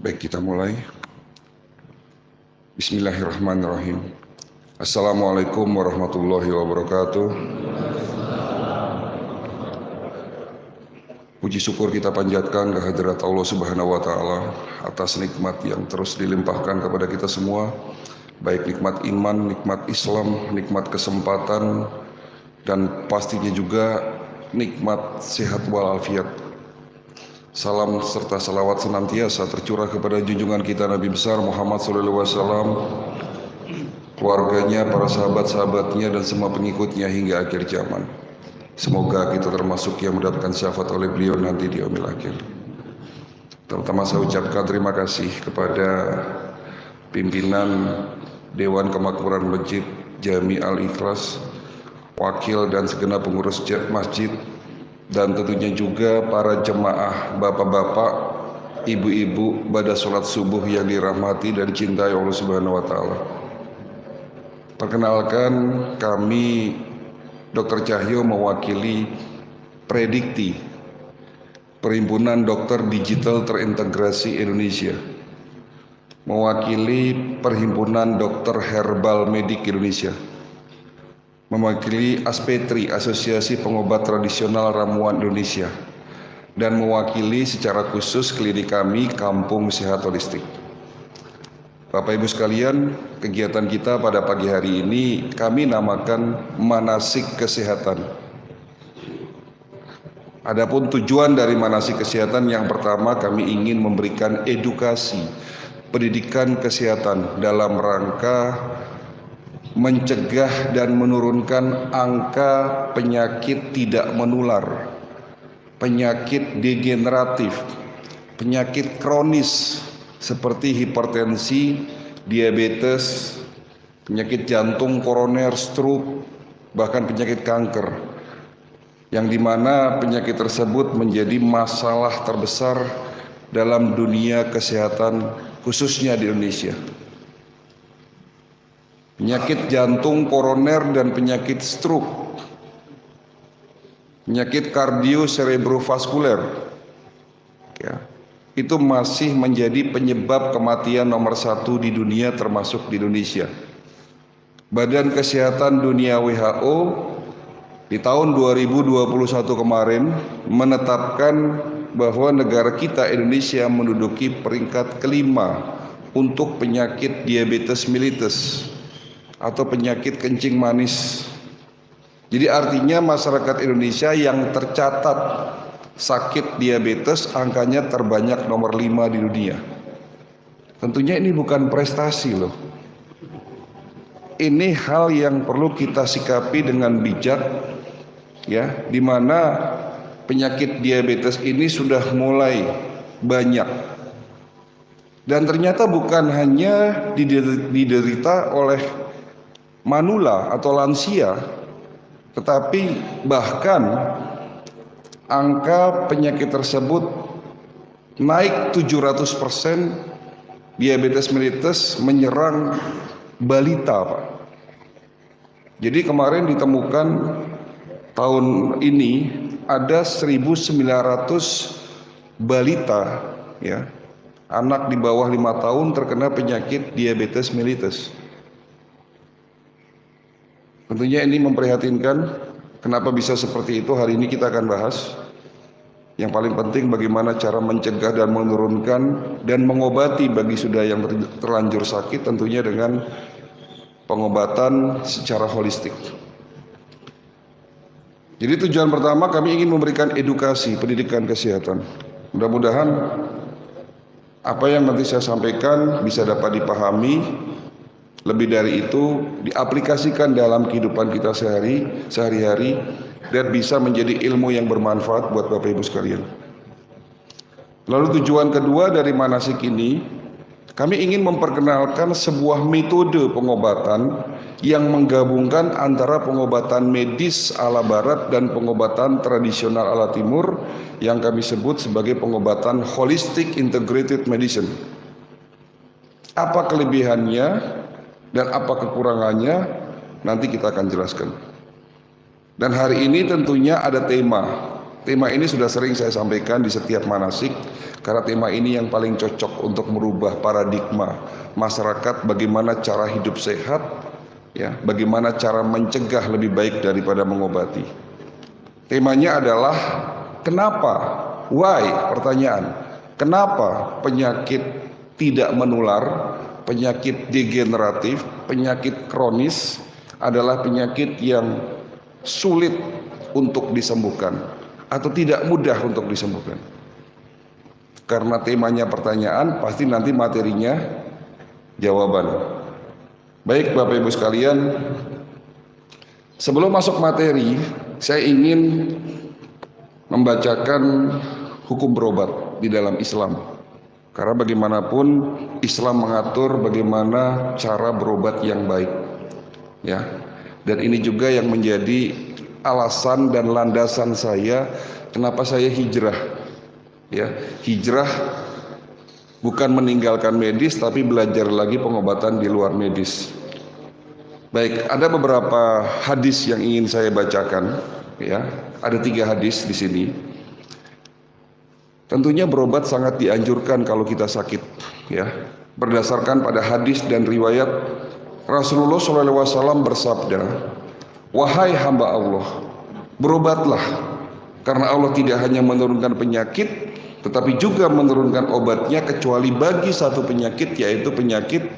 Baik, kita mulai. Bismillahirrahmanirrahim. Assalamualaikum warahmatullahi wabarakatuh. Puji syukur kita panjatkan kehadirat Allah Subhanahu wa Ta'ala atas nikmat yang terus dilimpahkan kepada kita semua, baik nikmat iman, nikmat Islam, nikmat kesempatan, dan pastinya juga nikmat sehat walafiat. Salam serta salawat senantiasa tercurah kepada junjungan kita Nabi besar Muhammad SAW, keluarganya, para sahabat-sahabatnya, dan semua pengikutnya hingga akhir zaman. Semoga kita termasuk yang mendapatkan syafaat oleh beliau nanti di yaumil akhir. Terutama saya ucapkan terima kasih kepada pimpinan Dewan Kemakmuran Masjid Jami Al-Ikhlas, wakil dan segenap pengurus masjid, dan tentunya juga para jemaah, bapak-bapak, ibu-ibu pada sholat subuh yang dirahmati dan cintai Allah Subhanahu wa Ta'ala. Perkenalkan, kami Dr. Cahyo mewakili Predikti, Perhimpunan Dokter Digital Terintegrasi Indonesia, mewakili Perhimpunan Dokter Herbal Medik Indonesia, mewakili Aspetri, Asosiasi Pengobat Tradisional Ramuan Indonesia, dan mewakili secara khusus klinik kami, Kampung Sehat Holistik. Bapak Ibu sekalian, kegiatan kita pada pagi hari ini kami namakan manasik kesehatan. Adapun tujuan dari manasik kesehatan, yang pertama kami ingin memberikan edukasi pendidikan kesehatan dalam rangka mencegah dan menurunkan angka penyakit tidak menular, penyakit degeneratif, penyakit kronis seperti hipertensi, diabetes, penyakit jantung, koroner, stroke, bahkan penyakit kanker, yang dimana penyakit tersebut menjadi masalah terbesar dalam dunia kesehatan, khususnya di Indonesia. Penyakit jantung, koroner, dan penyakit stroke, penyakit kardioserebrovaskuler, ya, itu masih menjadi penyebab kematian nomor 1 di dunia, termasuk di Indonesia. Badan Kesehatan Dunia WHO di tahun 2021 kemarin menetapkan bahwa negara kita Indonesia menduduki peringkat kelima untuk penyakit diabetes mellitus atau penyakit kencing manis. Jadi artinya masyarakat Indonesia yang tercatat sakit diabetes angkanya terbanyak nomor 5 di dunia. Tentunya ini bukan prestasi loh. Ini hal yang perlu kita sikapi dengan bijak, ya, di mana penyakit diabetes ini sudah mulai banyak. Dan ternyata bukan hanya diderita oleh manula atau lansia, tetapi bahkan angka penyakit tersebut naik 700%. Diabetes mellitus menyerang balita, Pak. Jadi kemarin ditemukan tahun ini ada 1.900 balita, ya, anak di bawah 5 tahun terkena penyakit diabetes mellitus. Tentunya ini memprihatinkan. Kenapa bisa seperti itu? Hari ini kita akan bahas. Yang paling penting bagaimana cara mencegah dan menurunkan dan mengobati bagi sudah yang terlanjur sakit, tentunya dengan pengobatan secara holistik. Jadi tujuan pertama kami ingin memberikan edukasi pendidikan kesehatan. Mudah-mudahan apa yang nanti saya sampaikan bisa dapat dipahami. Lebih dari itu diaplikasikan dalam kehidupan kita sehari-hari dan bisa menjadi ilmu yang bermanfaat buat Bapak Ibu sekalian. Lalu tujuan kedua dari manasik ini, kami ingin memperkenalkan sebuah metode pengobatan yang menggabungkan antara pengobatan medis ala barat dan pengobatan tradisional ala timur yang kami sebut sebagai pengobatan holistic integrated medicine. Apa kelebihannya dan apa kekurangannya, nanti kita akan jelaskan. Dan hari ini tentunya ada tema Tema ini sudah sering saya sampaikan di setiap manasik, karena tema ini yang paling cocok untuk merubah paradigma masyarakat, bagaimana cara hidup sehat, ya, bagaimana cara mencegah lebih baik daripada mengobati. Temanya adalah kenapa, why, pertanyaan, kenapa penyakit tidak menular, penyakit degeneratif, penyakit kronis adalah penyakit yang sulit untuk disembuhkan atau tidak mudah untuk disembuhkan. Karena temanya pertanyaan, pasti nanti materinya jawaban. Baik Bapak Ibu sekalian, sebelum masuk materi, saya ingin membacakan hukum berobat di dalam Islam. Karena bagaimanapun Islam mengatur bagaimana cara berobat yang baik. Ya. Dan ini juga yang menjadi alasan dan landasan saya kenapa saya hijrah. Ya, hijrah bukan meninggalkan medis tapi belajar lagi pengobatan di luar medis. Baik, ada beberapa hadis yang ingin saya bacakan, ya. Ada 3 hadis di sini. Tentunya berobat sangat dianjurkan kalau kita sakit, ya. Berdasarkan pada hadis dan riwayat Rasulullah SAW bersabda, "Wahai hamba Allah, berobatlah, karena Allah tidak hanya menurunkan penyakit, tetapi juga menurunkan obatnya kecuali bagi satu penyakit, yaitu penyakit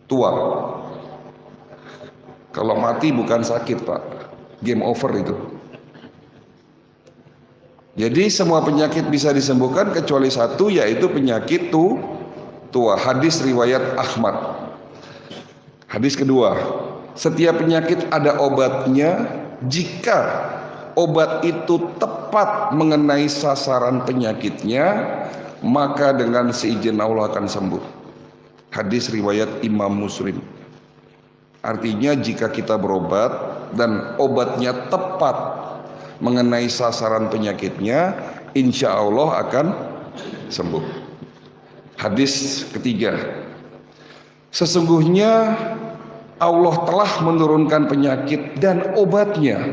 tua." Kalau mati bukan sakit, Pak, game over itu. Jadi semua penyakit bisa disembuhkan kecuali satu, yaitu penyakit tua. Hadis riwayat Ahmad. Hadis kedua, setiap penyakit ada obatnya jika obat itu tepat mengenai sasaran penyakitnya, maka dengan seizin Allah akan sembuh. Hadis riwayat Imam Muslim. Artinya jika kita berobat dan obatnya tepat mengenai sasaran penyakitnya, insya Allah akan sembuh. Hadis ketiga, sesungguhnya Allah telah menurunkan penyakit dan obatnya,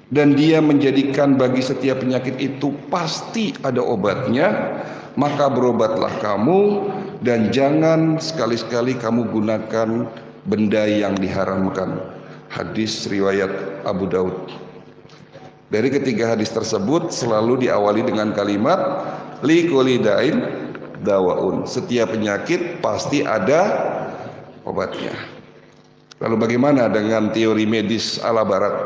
dan Dia menjadikan bagi setiap penyakit itu pasti ada obatnya. Maka berobatlah kamu, dan jangan sekali-sekali kamu gunakan benda yang diharamkan. Hadis riwayat Abu Daud. Dari ketiga hadis tersebut selalu diawali dengan kalimat li kulli da'in dawaun. Setiap penyakit pasti ada obatnya. Lalu bagaimana dengan teori medis ala barat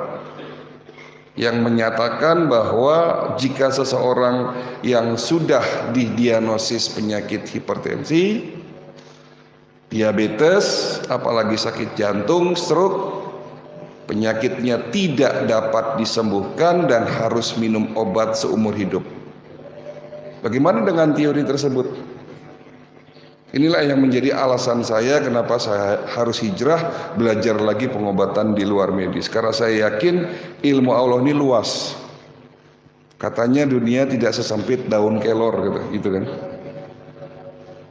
yang menyatakan bahwa jika seseorang yang sudah didiagnosis penyakit hipertensi, diabetes, apalagi sakit jantung, stroke, penyakitnya tidak dapat disembuhkan dan harus minum obat seumur hidup. Bagaimana dengan teori tersebut? Inilah yang menjadi alasan saya kenapa saya harus hijrah, belajar lagi pengobatan di luar medis. Karena saya yakin ilmu Allah ini luas. Katanya dunia tidak sesempit daun kelor gitu kan.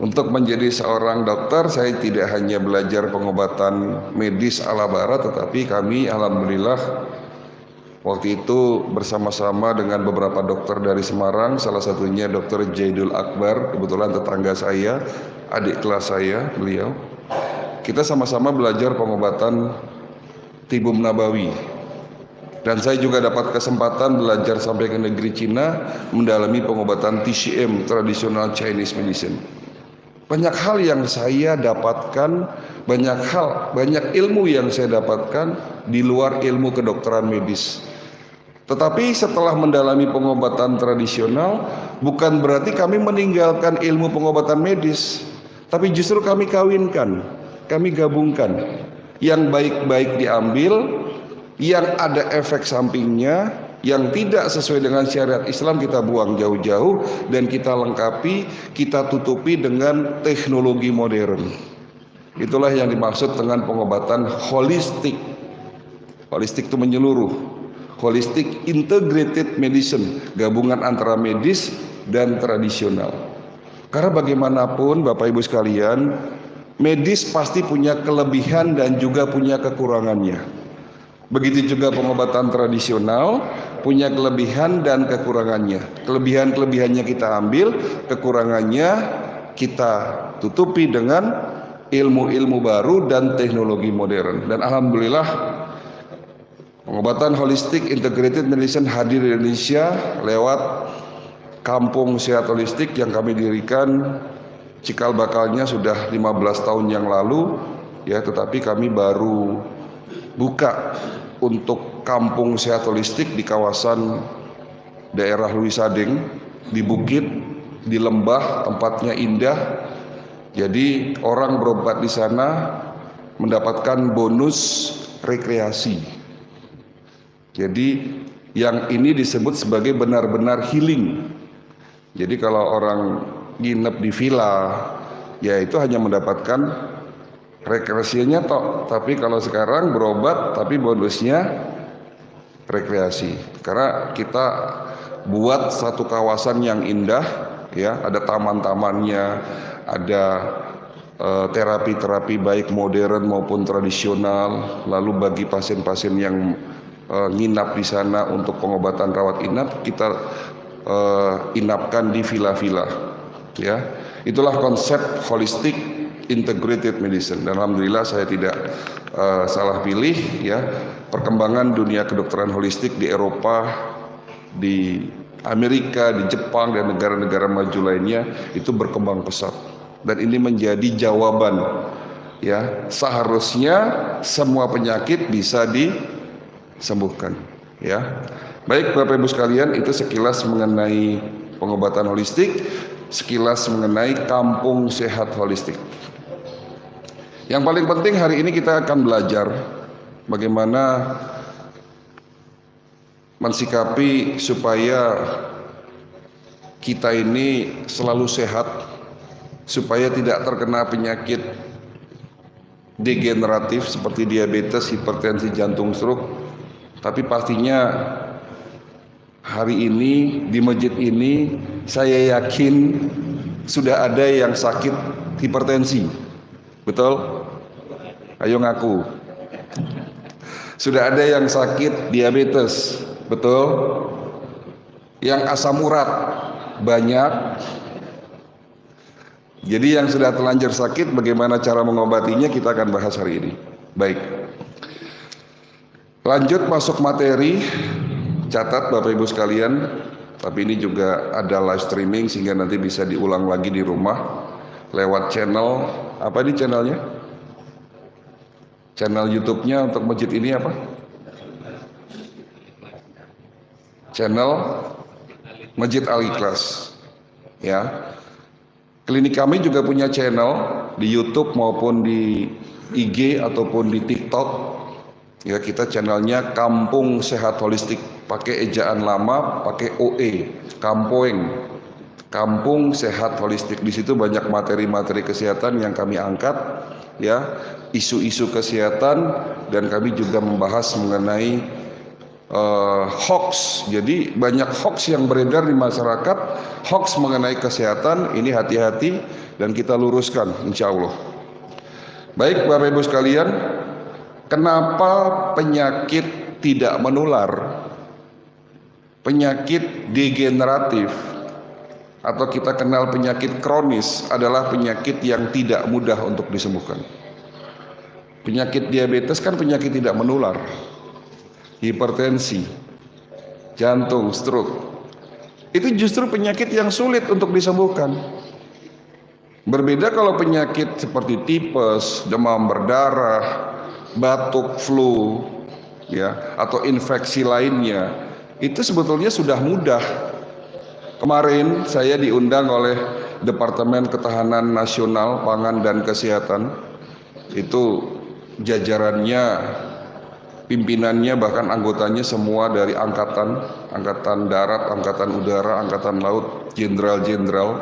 Untuk menjadi seorang dokter, saya tidak hanya belajar pengobatan medis ala barat, tetapi kami alhamdulillah waktu itu bersama-sama dengan beberapa dokter dari Semarang, salah satunya Dr. Jaidul Akbar, kebetulan tetangga saya, adik kelas saya, beliau. Kita sama-sama belajar pengobatan tibum nabawi. Dan saya juga dapat kesempatan belajar sampai ke negeri Cina, mendalami pengobatan TCM, Traditional Chinese Medicine. Banyak hal yang saya dapatkan, banyak ilmu yang saya dapatkan di luar ilmu kedokteran medis. Tetapi setelah mendalami pengobatan tradisional, bukan berarti kami meninggalkan ilmu pengobatan medis, tapi justru kami kawinkan, kami gabungkan. Yang baik-baik diambil, yang ada efek sampingnya, yang tidak sesuai dengan syariat Islam kita buang jauh-jauh, dan kita lengkapi, kita tutupi dengan teknologi modern. Itulah yang dimaksud dengan pengobatan holistik. Holistik itu menyeluruh. Holistic integrated medicine, gabungan antara medis dan tradisional. Karena bagaimanapun Bapak Ibu sekalian, medis pasti punya kelebihan dan juga punya kekurangannya. Begitu juga pengobatan tradisional, punya kelebihan dan kekurangannya. Kelebihannya kita ambil, kekurangannya kita tutupi dengan ilmu-ilmu baru dan teknologi modern. Dan alhamdulillah pengobatan holistik integrated medicine hadir di Indonesia lewat Kampung Sehat Holistik yang kami dirikan. Cikal bakalnya sudah 15 tahun yang lalu ya, tetapi kami baru buka untuk Kampung Sehat Holistik di kawasan daerah Luisadeng, di bukit, di lembah, tempatnya indah. Jadi orang berobat di sana mendapatkan bonus rekreasi. Jadi yang ini disebut sebagai benar-benar healing. Jadi kalau orang nginep di villa, ya itu hanya mendapatkan rekreasinya tok. Tapi kalau sekarang berobat, tapi bonusnya rekreasi. Karena kita buat satu kawasan yang indah, ya, ada taman-tamannya, ada terapi-terapi baik modern maupun tradisional. Lalu bagi pasien-pasien yang nginap di sana untuk pengobatan rawat inap, kita inapkan di villa-villa. Ya, itulah konsep holistic integrated medicine. Dan alhamdulillah saya tidak salah pilih ya. Perkembangan dunia kedokteran holistik di Eropa, di Amerika, di Jepang dan negara-negara maju lainnya itu berkembang pesat. Dan ini menjadi jawaban ya, seharusnya semua penyakit bisa disembuhkan ya. Baik Bapak Ibu sekalian, itu sekilas mengenai pengobatan holistik, sekilas mengenai Kampung Sehat Holistik. Yang paling penting hari ini kita akan belajar bagaimana mensikapi supaya kita ini selalu sehat, supaya tidak terkena penyakit degeneratif seperti diabetes, hipertensi, jantung, stroke. Tapi pastinya hari ini di masjid ini saya yakin sudah ada yang sakit hipertensi. Betul? Ayo ngaku. Sudah ada yang sakit diabetes. Betul? Yang asam urat banyak. Jadi yang sudah terlanjur sakit, bagaimana cara mengobatinya kita akan bahas hari ini. Baik. Lanjut masuk materi. Catat Bapak Ibu sekalian, tapi ini juga ada live streaming sehingga nanti bisa diulang lagi di rumah lewat channel, apa di channelnya? Channel YouTube-nya untuk masjid ini apa? Channel Masjid Al-Ikhlas. Ya. Klinik kami juga punya channel di YouTube maupun di IG ataupun di TikTok. Ya, kita channelnya Kampung Sehat Holistik, pakai ejaan lama, pakai OE, Kampoeng, Kampung Sehat Holistik. Di situ banyak materi-materi kesehatan yang kami angkat, ya, isu-isu kesehatan, dan kami juga membahas mengenai hoax. Jadi banyak hoax yang beredar di masyarakat, hoax mengenai kesehatan. Ini hati-hati dan kita luruskan, insya Allah. Baik Bapak Ibu sekalian, kenapa penyakit tidak menular, penyakit degeneratif, atau kita kenal penyakit kronis adalah penyakit yang tidak mudah untuk disembuhkan. Penyakit diabetes kan penyakit tidak menular, hipertensi, jantung, stroke, itu justru penyakit yang sulit untuk disembuhkan. Berbeda kalau penyakit seperti tipes, demam berdarah, batuk, flu, ya, atau infeksi lainnya, itu sebetulnya sudah mudah. Kemarin saya diundang oleh Departemen Ketahanan Nasional Pangan dan Kesehatan. Itu jajarannya, pimpinannya, bahkan anggotanya semua dari angkatan darat, angkatan udara, angkatan laut, jenderal-jenderal.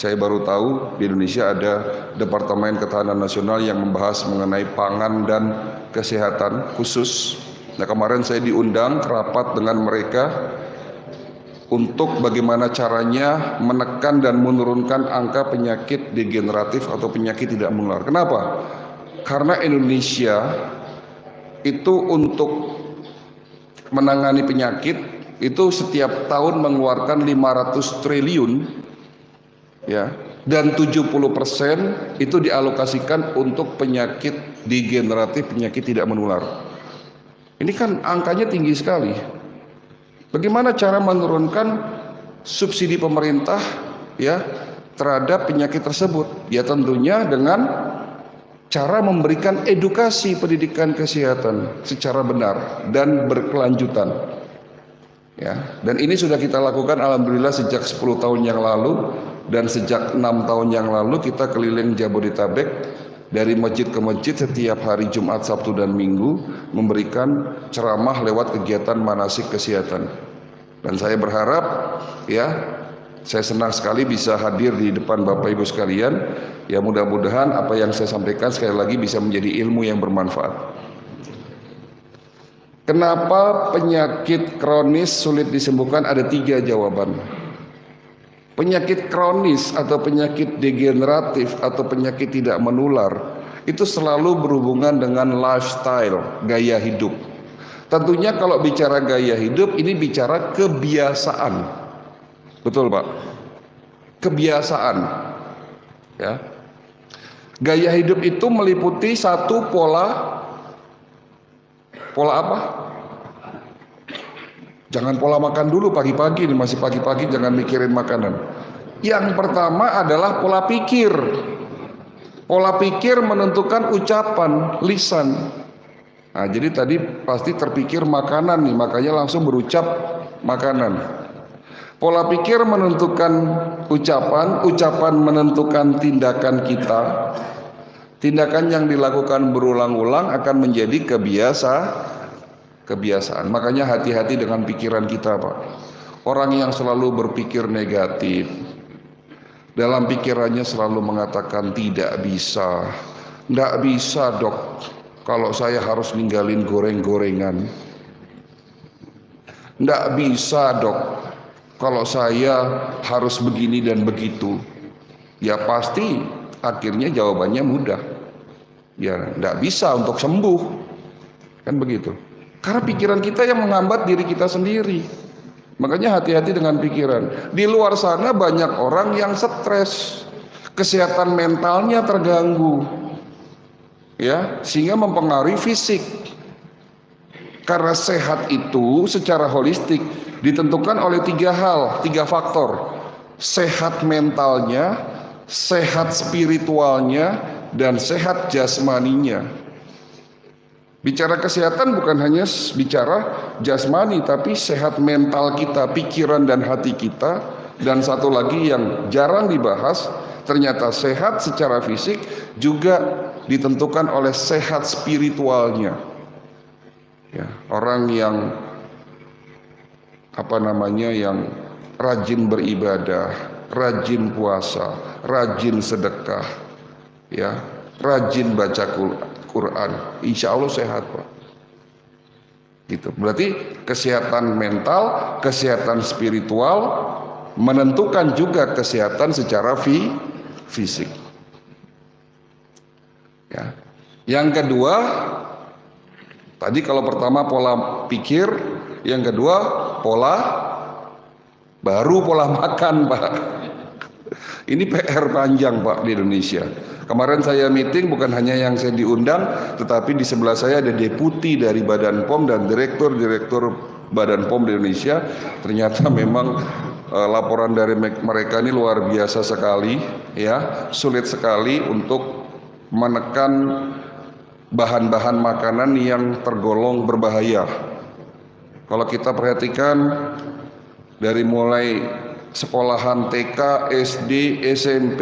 Saya baru tahu di Indonesia ada Departemen Ketahanan Nasional yang membahas mengenai pangan dan kesehatan khusus. Nah, kemarin saya diundang rapat dengan mereka untuk bagaimana caranya menekan dan menurunkan angka penyakit degeneratif atau penyakit tidak menular. Kenapa? Karena Indonesia itu untuk menangani penyakit itu setiap tahun mengeluarkan 500 triliun, ya, dan 70% itu dialokasikan untuk penyakit degeneratif, penyakit tidak menular. Ini kan angkanya tinggi sekali. Bagaimana cara menurunkan subsidi pemerintah, ya, terhadap penyakit tersebut? Ya tentunya dengan cara memberikan edukasi pendidikan kesehatan secara benar dan berkelanjutan. Ya, dan ini sudah kita lakukan alhamdulillah sejak 10 tahun yang lalu, dan sejak 6 tahun yang lalu kita keliling Jabodetabek dari masjid ke masjid setiap hari Jumat, Sabtu dan Minggu memberikan ceramah lewat kegiatan manasik kesehatan. Dan saya berharap, ya, saya senang sekali bisa hadir di depan Bapak Ibu sekalian. Ya mudah-mudahan apa yang saya sampaikan sekali lagi bisa menjadi ilmu yang bermanfaat. Kenapa penyakit kronis sulit disembuhkan? Ada 3 jawaban. Penyakit kronis atau penyakit degeneratif atau penyakit tidak menular itu selalu berhubungan dengan lifestyle, gaya hidup. Tentunya kalau bicara gaya hidup ini bicara kebiasaan. Betul Pak? Kebiasaan. Ya. Gaya hidup itu meliputi satu pola apa? Jangan pola makan dulu pagi-pagi, ini masih pagi-pagi jangan mikirin makanan. Yang pertama adalah pola pikir. Pola pikir menentukan ucapan, lisan. Nah, jadi tadi pasti terpikir makanan nih, makanya langsung berucap makanan. Pola pikir menentukan ucapan, ucapan menentukan tindakan kita. Tindakan yang dilakukan berulang-ulang akan menjadi kebiasaan. Makanya hati-hati dengan pikiran kita, Pak. Orang yang selalu berpikir negatif, dalam pikirannya selalu mengatakan tidak bisa, enggak bisa dok, kalau saya harus ninggalin goreng-gorengan. Enggak bisa dok, kalau saya harus begini dan begitu. Ya pasti akhirnya jawabannya mudah. Ya enggak bisa untuk sembuh. Kan begitu. Karena pikiran kita yang menghambat diri kita sendiri. Makanya hati-hati dengan pikiran. Di luar sana banyak orang yang stres, kesehatan mentalnya terganggu, ya, sehingga mempengaruhi fisik. Karena sehat itu secara holistik ditentukan oleh 3 hal, 3 faktor: sehat mentalnya, sehat spiritualnya, dan sehat jasmaninya. Bicara kesehatan bukan hanya bicara jasmani, tapi sehat mental kita, pikiran dan hati kita. Dan satu lagi yang jarang dibahas, ternyata sehat secara fisik juga ditentukan oleh sehat spiritualnya. Ya, orang yang yang rajin beribadah, rajin puasa, rajin sedekah, ya, rajin baca Quran, insya Allah sehat Pak. Gitu. Berarti kesehatan mental, kesehatan spiritual menentukan juga kesehatan secara fisik. Ya. Yang kedua, tadi kalau pertama pola pikir, yang kedua pola makan Pak. Ini PR panjang Pak di Indonesia. Kemarin saya meeting bukan hanya yang saya diundang, tetapi di sebelah saya ada deputi dari Badan POM dan direktur Badan POM di Indonesia. Ternyata memang laporan dari mereka ini luar biasa sekali, ya, sulit sekali untuk menekan bahan-bahan makanan yang tergolong berbahaya. Kalau kita perhatikan dari mulai sekolahan TK, SD, SMP,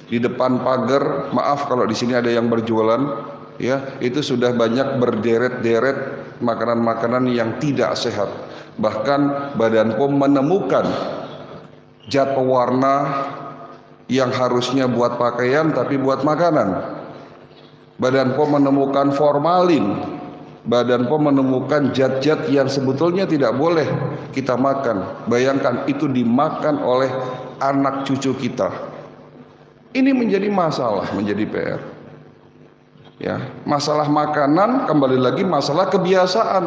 di depan pagar, maaf kalau di sini ada yang berjualan, ya, itu sudah banyak berderet-deret makanan-makanan yang tidak sehat. Bahkan Badan POM menemukan zat pewarna yang harusnya buat pakaian tapi buat makanan. Badan POM menemukan formalin. Badan POM menemukan zat-zat yang sebetulnya tidak boleh kita makan. Bayangkan itu dimakan oleh anak cucu kita. Ini menjadi masalah, menjadi PR. Ya, masalah makanan kembali lagi masalah kebiasaan.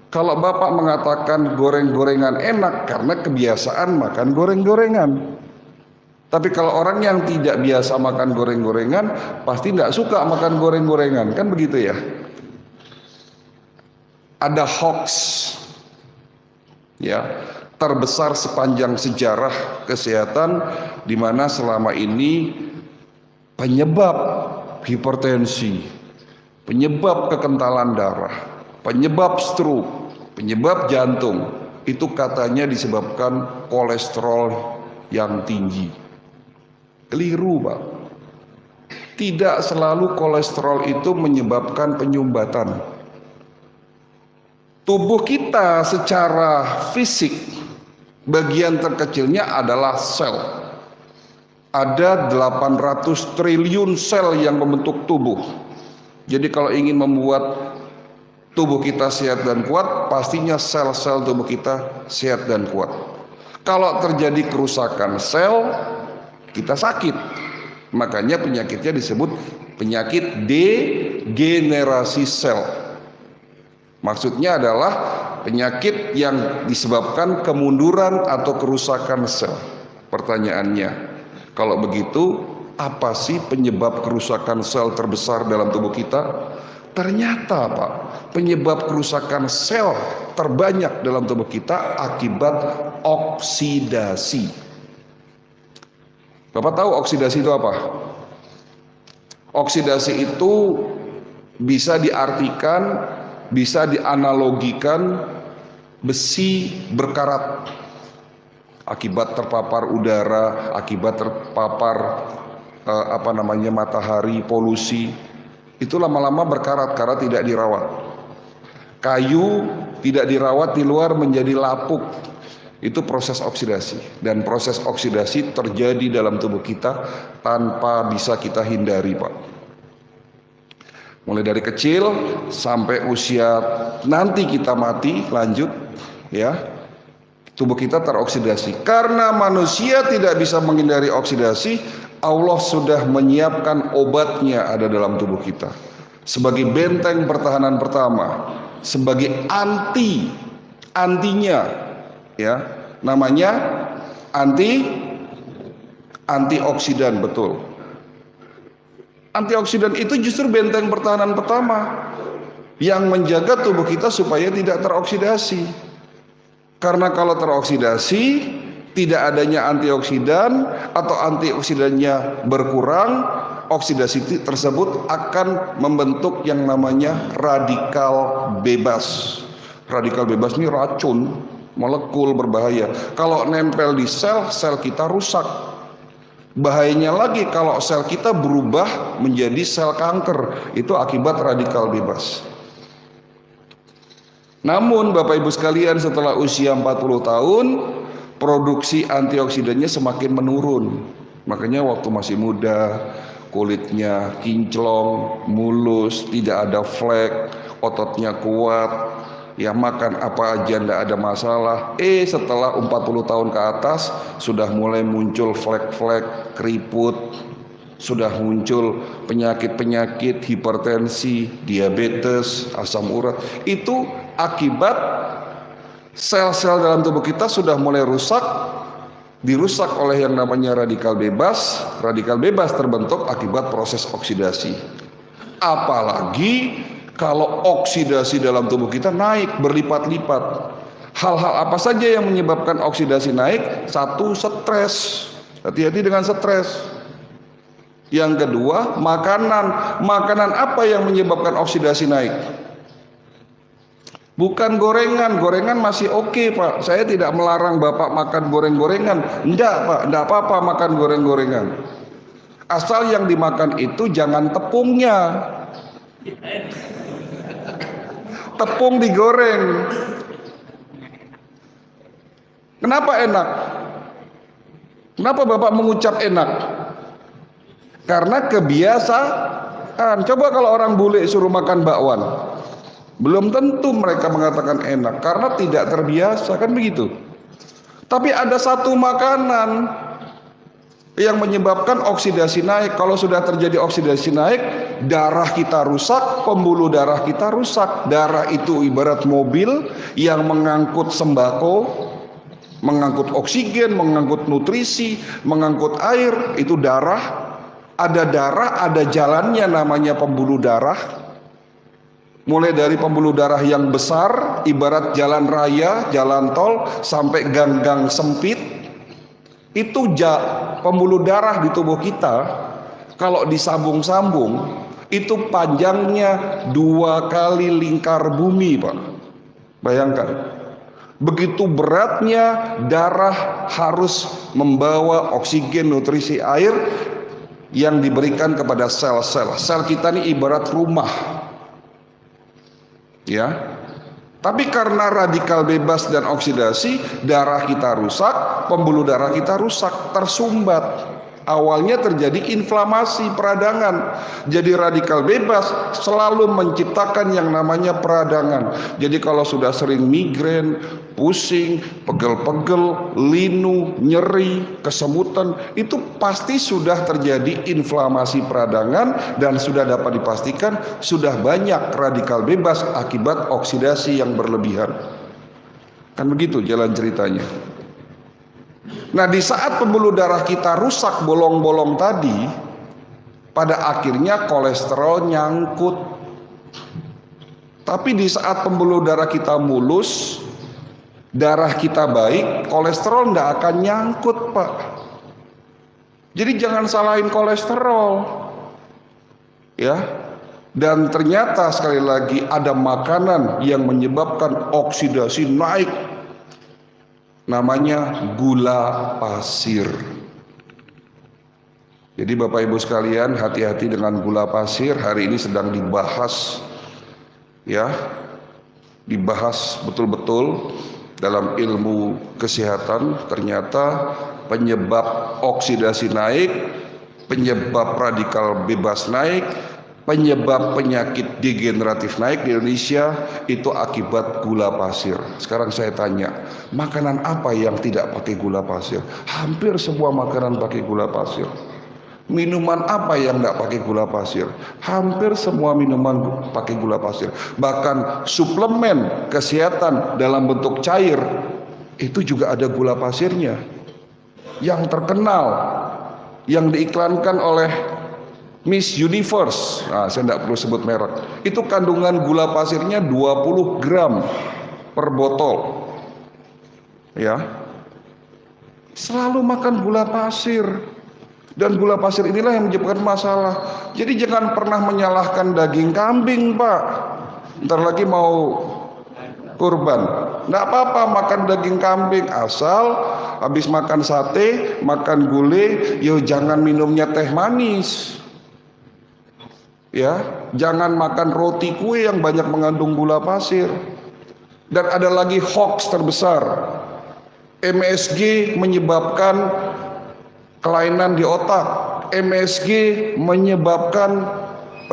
Kalau Bapak mengatakan goreng-gorengan enak karena kebiasaan makan goreng-gorengan. Tapi kalau orang yang tidak biasa makan goreng-gorengan, pasti tidak suka makan goreng-gorengan, kan begitu ya? Ada hoax, ya, terbesar sepanjang sejarah kesehatan, di mana selama ini penyebab hipertensi, penyebab kekentalan darah, penyebab stroke, penyebab jantung, itu katanya disebabkan kolesterol yang tinggi. Keliru, Pak. Tidak selalu kolesterol itu menyebabkan penyumbatan. Tubuh kita secara fisik, bagian terkecilnya adalah sel. Ada 800 triliun sel yang membentuk tubuh. Jadi kalau ingin membuat tubuh kita sehat dan kuat, pastinya sel-sel tubuh kita sehat dan kuat. Kalau terjadi kerusakan sel, kita sakit. Makanya penyakitnya disebut penyakit degenerasi sel. Maksudnya adalah penyakit yang disebabkan kemunduran atau kerusakan sel. Pertanyaannya, kalau begitu, apa sih penyebab kerusakan sel terbesar dalam tubuh kita? Ternyata, Pak, penyebab kerusakan sel terbanyak dalam tubuh kita akibat oksidasi. Bapak tahu oksidasi itu apa? Oksidasi itu bisa diartikan, bisa dianalogikan besi berkarat akibat terpapar udara, akibat terpapar matahari, polusi. Itu lama-lama berkarat karena tidak dirawat. Kayu tidak dirawat di luar menjadi lapuk. Itu proses oksidasi, dan proses oksidasi terjadi dalam tubuh kita tanpa bisa kita hindari, Pak. Mulai dari kecil sampai usia nanti kita mati, lanjut, ya, tubuh kita teroksidasi. Karena manusia tidak bisa menghindari oksidasi, Allah sudah menyiapkan obatnya ada dalam tubuh kita sebagai benteng pertahanan pertama, sebagai antinya. Ya, namanya antioksidan, betul. Antioksidan itu justru benteng pertahanan pertama yang menjaga tubuh kita supaya tidak teroksidasi. Karena kalau teroksidasi, tidak adanya antioksidan atau antioksidannya berkurang, oksidasi tersebut akan membentuk yang namanya radikal bebas. Radikal bebas ini racun, molekul berbahaya. Kalau nempel di sel, sel kita rusak. Bahayanya lagi kalau sel kita berubah menjadi sel kanker, itu akibat radikal bebas. Namun Bapak Ibu sekalian, setelah usia 40 tahun, produksi antioksidannya semakin menurun. Makanya waktu masih muda, kulitnya kinclong, mulus, tidak ada flek, ototnya kuat, ya makan apa aja tidak ada masalah. Setelah 40 tahun ke atas sudah mulai muncul flek-flek, keriput, sudah muncul penyakit-penyakit hipertensi, diabetes, asam urat. Itu akibat sel-sel dalam tubuh kita sudah mulai dirusak oleh yang namanya radikal bebas. Radikal bebas terbentuk akibat proses oksidasi. Apalagi kalau oksidasi dalam tubuh kita naik berlipat-lipat. Hal-hal apa saja yang menyebabkan oksidasi naik? Satu, stres. Hati-hati dengan stres. Yang kedua, makanan. Makanan apa yang menyebabkan oksidasi naik? Bukan gorengan. Gorengan masih oke, Pak. Saya tidak melarang Bapak makan goreng-gorengan. Enggak, Pak. Enggak apa-apa makan goreng-gorengan. Asal yang dimakan itu jangan tepungnya. Tepung digoreng. Kenapa enak? Kenapa Bapak mengucap enak? Karena kebiasaan. Coba kalau orang bule suruh makan bakwan, belum tentu mereka mengatakan enak karena tidak terbiasa, kan begitu. Tapi ada satu makanan yang menyebabkan oksidasi naik. Kalau sudah terjadi oksidasi naik, darah kita rusak, pembuluh darah kita rusak. Darah itu ibarat mobil yang mengangkut sembako, mengangkut oksigen, mengangkut nutrisi, mengangkut air. Itu darah. Ada darah, ada jalannya namanya pembuluh darah. Mulai dari pembuluh darah yang besar, ibarat jalan raya, jalan tol, sampai gang-gang sempit. Itu pembuluh darah di tubuh kita. Kalau disambung-sambung, itu panjangnya 2 kali lingkar bumi, Pak. Bayangkan. Begitu beratnya darah harus membawa oksigen, nutrisi, air yang diberikan kepada sel-sel. Sel kita ini ibarat rumah. Ya, tapi karena radikal bebas dan oksidasi, darah kita rusak, pembuluh darah kita rusak, tersumbat. Awalnya terjadi inflamasi peradangan. Jadi radikal bebas selalu menciptakan yang namanya peradangan. Jadi kalau sudah sering migrain, pusing, pegel-pegel, linu, nyeri, kesemutan, itu pasti sudah terjadi inflamasi peradangan dan sudah dapat dipastikan sudah banyak radikal bebas akibat oksidasi yang berlebihan. Kan begitu jalan ceritanya. Nah, di saat pembuluh darah kita rusak bolong-bolong tadi, pada akhirnya kolesterol nyangkut. Tapi di saat pembuluh darah kita mulus, darah kita baik, kolesterol tidak akan nyangkut, Pak. Jadi jangan salahin kolesterol. Ya. Dan ternyata sekali lagi ada makanan yang menyebabkan oksidasi naik. Namanya gula pasir. Jadi Bapak Ibu sekalian, hati-hati dengan gula pasir. Hari ini sedang dibahas, ya, dibahas betul-betul dalam ilmu kesehatan. Ternyata penyebab oksidasi naik, penyebab radikal bebas naik, penyebab penyakit degeneratif naik di Indonesia itu akibat gula pasir. Sekarang saya tanya, makanan apa yang tidak pakai gula pasir? Hampir semua makanan pakai gula pasir. Minuman apa yang tidak pakai gula pasir? Hampir semua minuman pakai gula pasir. Bahkan suplemen kesehatan dalam bentuk cair itu juga ada gula pasirnya. Yang terkenal, yang diiklankan oleh Miss Universe, nah, saya tidak perlu sebut merek, itu kandungan gula pasirnya 20 gram per botol. Ya, selalu makan gula pasir. Dan gula pasir inilah yang menyebabkan masalah. Jadi jangan pernah menyalahkan daging kambing, Pak. Ntar lagi mau kurban, nggak apa-apa makan daging kambing, asal habis makan sate, makan gulai, yo jangan minumnya teh manis. Ya, jangan makan roti kue yang banyak mengandung gula pasir. Dan ada lagi hoax terbesar. MSG menyebabkan kelainan di otak. MSG menyebabkan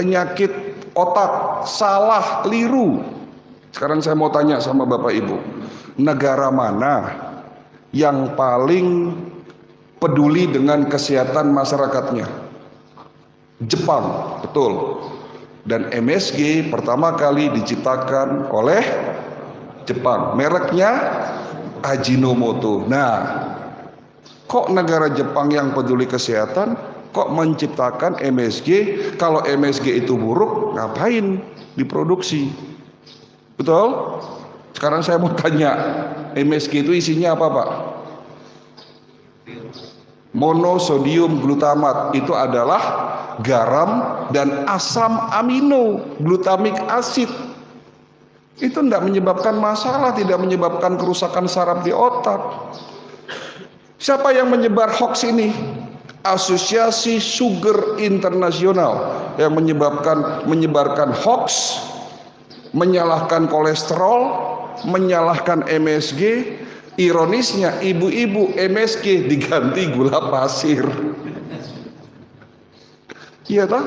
penyakit otak. Salah, keliru. Sekarang saya mau tanya sama Bapak Ibu, negara mana yang paling peduli dengan kesehatan masyarakatnya? Jepang, betul. Dan MSG pertama kali diciptakan oleh Jepang. Mereknya Ajinomoto. Nah, kok negara Jepang yang peduli kesehatan kok menciptakan MSG? Kalau MSG itu buruk, ngapain diproduksi? Betul? Sekarang saya mau tanya, MSG itu isinya apa, Pak? Monosodium glutamat. Itu adalah garam dan asam amino, glutamic acid. Itu tidak menyebabkan masalah, tidak menyebabkan kerusakan saraf di otak. Siapa yang menyebar hoax ini? Asosiasi Sugar Internasional yang menyebarkan hoax, menyalahkan kolesterol, menyalahkan MSG. Ironisnya ibu-ibu MSG diganti gula pasir. Iya toh?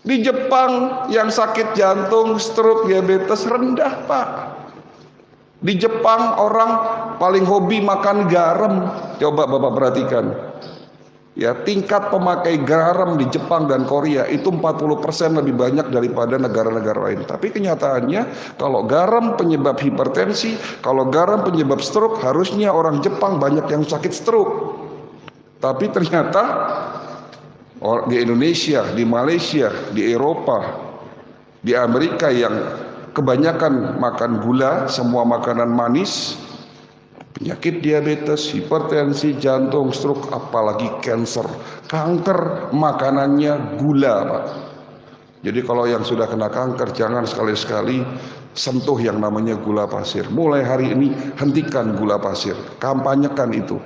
Di Jepang yang sakit jantung, stroke, diabetes rendah, Pak. Di Jepang orang paling hobi makan garam. Coba Bapak perhatikan. Ya, tingkat pemakai garam di Jepang dan Korea itu 40% lebih banyak daripada negara-negara lain. Tapi kenyataannya kalau garam penyebab hipertensi, kalau garam penyebab stroke, harusnya orang Jepang banyak yang sakit stroke. Tapi ternyata di Indonesia, di Malaysia, di Eropa, di Amerika yang kebanyakan makan gula, semua makanan manis, penyakit diabetes, hipertensi, jantung, stroke, apalagi kanker. Kanker makanannya gula, Pak. Jadi kalau yang sudah kena kanker, jangan sekali-sekali sentuh yang namanya gula pasir. Mulai hari ini hentikan gula pasir, kampanyekan itu.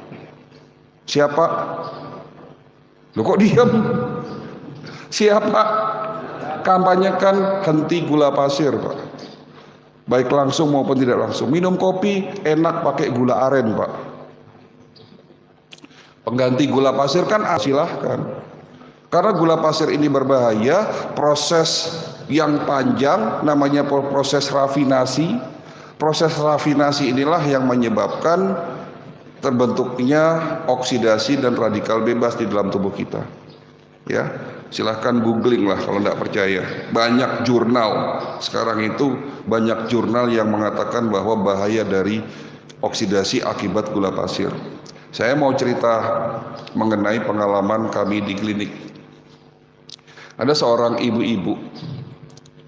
Siapa? Loh kok diam? Siapa? Kampanyekan henti gula pasir, Pak. Baik langsung maupun tidak langsung. Minum kopi enak pakai gula aren, Pak. Pengganti gula pasir kan silahkan. Karena gula pasir ini berbahaya, proses yang panjang namanya proses rafinasi. Proses rafinasi inilah yang menyebabkan terbentuknya oksidasi dan radikal bebas di dalam tubuh kita. Ya, silahkan googling lah kalau tidak percaya. Banyak jurnal sekarang itu, banyak jurnal yang mengatakan bahwa bahaya dari oksidasi akibat gula pasir. Saya mau cerita mengenai pengalaman kami di klinik. Ada seorang ibu-ibu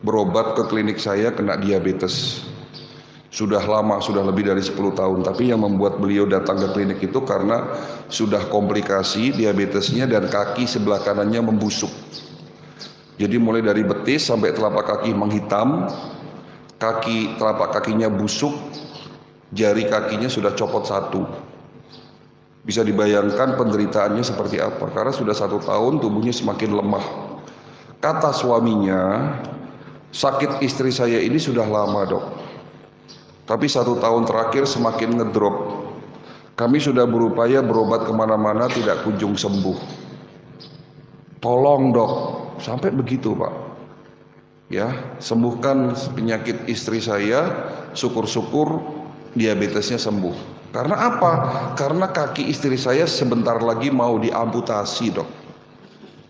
berobat ke klinik saya kena diabetes. Sudah lama, sudah lebih dari 10 tahun. Tapi yang membuat beliau datang ke klinik itu karena sudah komplikasi diabetesnya dan kaki sebelah kanannya membusuk. Jadi mulai dari betis sampai telapak kaki menghitam, telapak kakinya busuk, jari kakinya sudah copot satu. Bisa dibayangkan penderitaannya seperti apa, karena sudah 1 tahun tubuhnya semakin lemah. Kata suaminya, sakit istri saya ini sudah lama, Dok. Tapi 1 tahun terakhir semakin ngedrop. Kami sudah berupaya berobat kemana-mana tidak kunjung sembuh. Tolong, Dok, sampai begitu, Pak. Ya, sembuhkan penyakit istri saya, syukur-syukur diabetesnya sembuh. Karena apa? Karena kaki istri saya sebentar lagi mau diamputasi, Dok.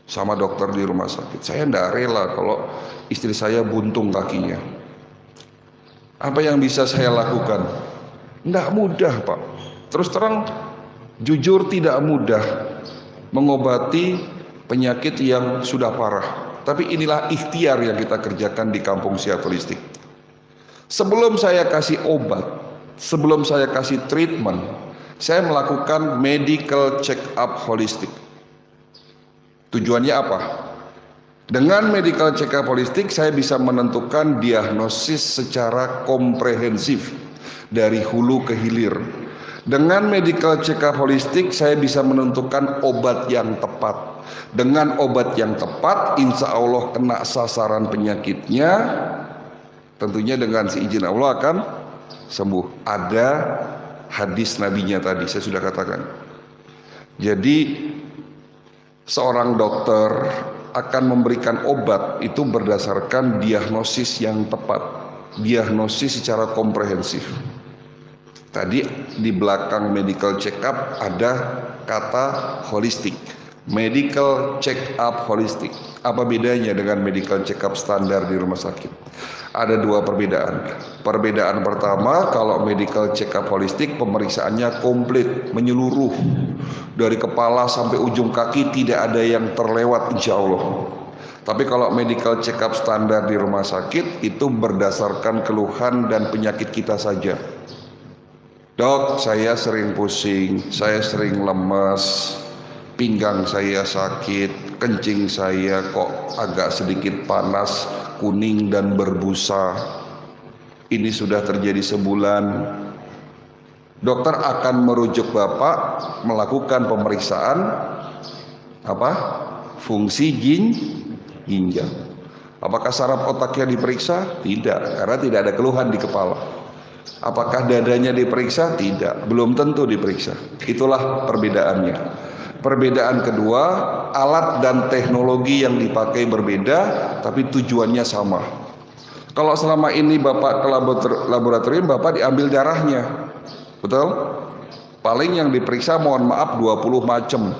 Sama dokter di rumah sakit. Saya tidak rela kalau istri saya buntung kakinya. Apa yang bisa saya lakukan? Tidak mudah, Pak. Terus terang, jujur tidak mudah mengobati penyakit yang sudah parah. Tapi inilah ikhtiar yang kita kerjakan di Kampung Sehat Holistik. Sebelum saya kasih obat, sebelum saya kasih treatment, saya melakukan medical check up holistik. Tujuannya apa? Dengan medical check up holistik saya bisa menentukan diagnosis secara komprehensif dari hulu ke hilir. Dengan medical check up holistik saya bisa menentukan obat yang tepat. Dengan obat yang tepat insya Allah kena sasaran penyakitnya, tentunya dengan seizin Allah akan sembuh. Ada hadis nabinya tadi saya sudah katakan. Jadi seorang dokter akan memberikan obat itu berdasarkan diagnosis yang tepat, diagnosis secara komprehensif. Tadi di belakang medical check up ada kata holistik, medical check up holistik. Apa bedanya dengan medical check up standar di rumah sakit? Ada 2 perbedaan. Perbedaan pertama, kalau medical check up holistik pemeriksaannya komplit, menyeluruh. Dari kepala sampai ujung kaki tidak ada yang terlewat insya Allah. Tapi kalau medical check up standar di rumah sakit itu berdasarkan keluhan dan penyakit kita saja. Dok, saya sering pusing, saya sering lemas, pinggang saya sakit, kencing saya kok agak sedikit panas, kuning dan berbusa. Ini sudah terjadi sebulan. Dokter akan merujuk Bapak melakukan pemeriksaan fungsi ginjal. Apakah saraf otaknya diperiksa? Tidak, karena tidak ada keluhan di kepala. Apakah dadanya diperiksa? Tidak, belum tentu diperiksa. Itulah perbedaannya. Perbedaan kedua, alat dan teknologi yang dipakai berbeda, tapi tujuannya sama. Kalau selama ini Bapak ke laboratorium, Bapak diambil darahnya, betul? Paling yang diperiksa mohon maaf 20 macam.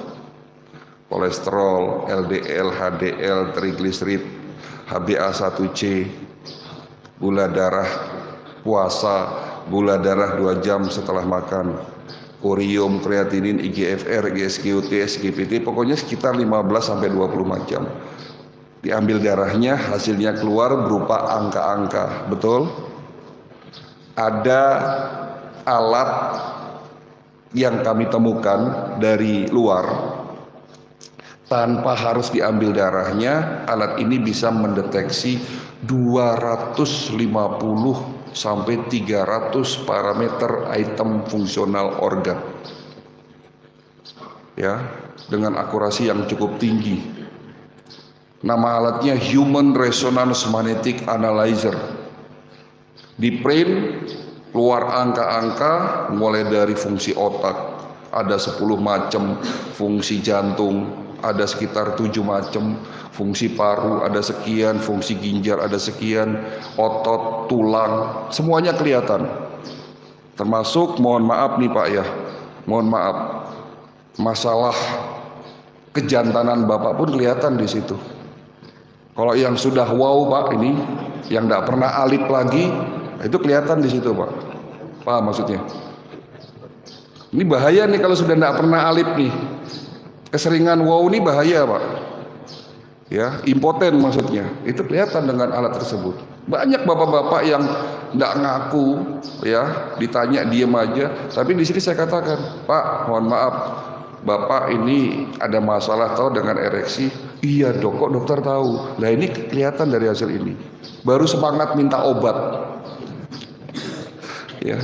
kolesterol, LDL, HDL, trigliserid, HbA1c, gula darah puasa, gula darah 2 jam setelah makan, urium, kreatinin, IGFR, IGSGUT, SGPT, pokoknya sekitar 15-24 jam. Diambil darahnya, hasilnya keluar berupa angka-angka, betul? Ada alat yang kami temukan dari luar, tanpa harus diambil darahnya, alat ini bisa mendeteksi 250 sampai 300 parameter item fungsional organ. Ya, dengan akurasi yang cukup tinggi. Nama alatnya Human Resonance Magnetic Analyzer. Di print keluar angka-angka mulai dari fungsi otak, ada 10 macam, fungsi jantung ada sekitar 7 macam, fungsi paru ada sekian, fungsi ginjal ada sekian, otot, tulang, semuanya kelihatan. Termasuk, mohon maaf nih Pak ya, mohon maaf, masalah kejantanan Bapak pun kelihatan di situ. Kalau yang sudah wow Pak ini, yang tidak pernah alip lagi, itu kelihatan di situ Pak. Paham maksudnya? Ini bahaya nih kalau sudah tidak pernah alip nih. Keseringan wow ini bahaya Pak. Ya, impoten maksudnya. Itu kelihatan dengan alat tersebut. Banyak bapak-bapak yang tidak ngaku, ya, ditanya diem aja. Tapi di sini saya katakan, Pak, mohon maaf, Bapak ini ada masalah tahu dengan ereksi. Iya dok, kok dokter tahu? Nah ini kelihatan dari hasil ini. Baru semangat minta obat. Ya.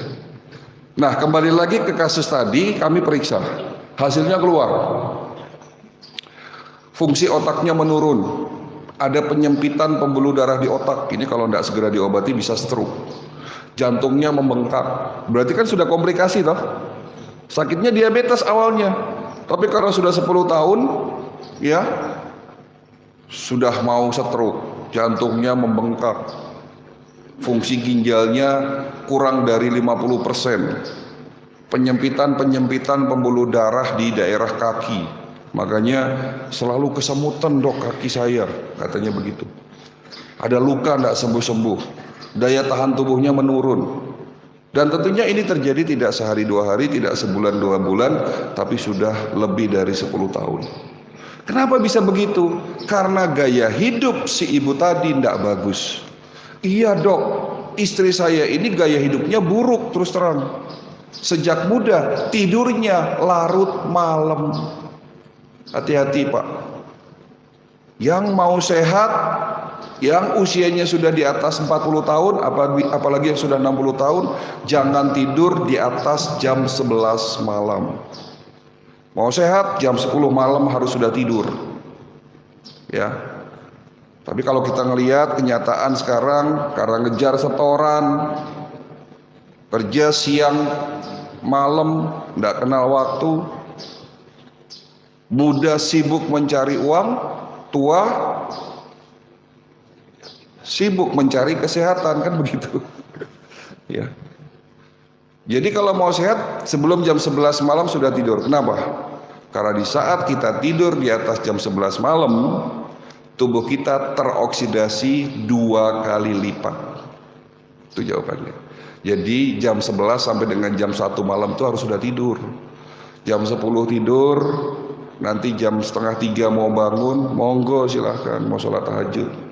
Nah kembali lagi ke kasus tadi, kami periksa. Hasilnya keluar. Fungsi otaknya menurun. Ada penyempitan pembuluh darah di otak. Ini kalau tidak segera diobati bisa stroke. Jantungnya membengkak. Berarti kan sudah komplikasi toh. Sakitnya diabetes awalnya. Tapi karena sudah 10 tahun, ya, sudah mau stroke, jantungnya membengkak, fungsi ginjalnya kurang dari 50%, penyempitan pembuluh darah di daerah kaki, makanya selalu kesemutan dok kaki saya, katanya begitu. Ada luka tidak sembuh-sembuh, daya tahan tubuhnya menurun. Dan tentunya ini terjadi tidak sehari 2 hari, tidak sebulan 2 bulan, tapi sudah lebih dari 10 tahun. Kenapa bisa begitu? Karena gaya hidup si ibu tadi tidak bagus. Iya dok, istri saya ini gaya hidupnya buruk terus terang. Sejak muda tidurnya larut malam. Hati-hati Pak. Yang mau sehat, yang usianya sudah di atas 40 tahun, apalagi yang sudah 60 tahun, jangan tidur di atas jam 11 malam. Mau sehat, jam 10 malam harus sudah tidur. Ya. Tapi kalau kita ngelihat kenyataan sekarang, karena ngejar setoran, kerja siang, malam, tidak kenal waktu, muda sibuk mencari uang, tua sibuk mencari kesehatan, kan begitu. Ya. Jadi kalau mau sehat sebelum jam 11 malam sudah tidur. Kenapa? Karena di saat kita tidur di atas jam 11 malam, tubuh kita teroksidasi 2 kali lipat. Itu jawabannya. Jadi jam 11 sampai dengan jam 1 malam itu harus sudah tidur. Jam 10 tidur, nanti jam setengah 3 mau bangun, monggo silahkan mau sholat tahajud.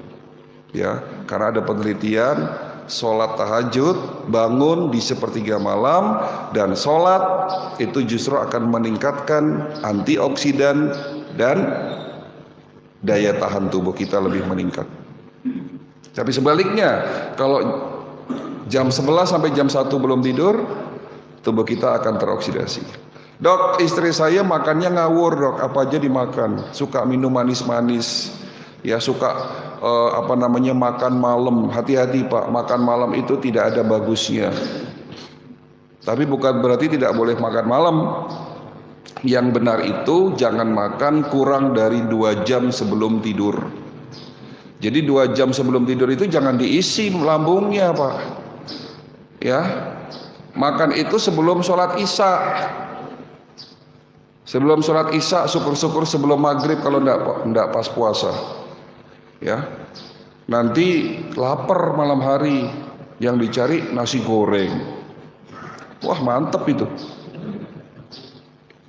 Ya, karena ada penelitian sholat tahajud, bangun di sepertiga malam dan sholat itu justru akan meningkatkan antioksidan dan daya tahan tubuh kita lebih meningkat. Tapi sebaliknya, kalau jam 11 sampai jam 1 belum tidur, tubuh kita akan teroksidasi. Dok, istri saya makannya ngawur dok, apa aja dimakan, suka minum manis-manis, ya suka makan malam. Hati-hati Pak, makan malam itu tidak ada bagusnya. Tapi bukan berarti tidak boleh makan malam. Yang benar itu jangan makan kurang dari 2 jam sebelum tidur. Jadi 2 jam sebelum tidur itu jangan diisi lambungnya Pak. Ya, makan itu sebelum sholat isya. Sebelum sholat isya, syukur-syukur sebelum maghrib kalau enggak pas puasa. Ya, nanti lapar malam hari, yang dicari nasi goreng. Wah mantep itu.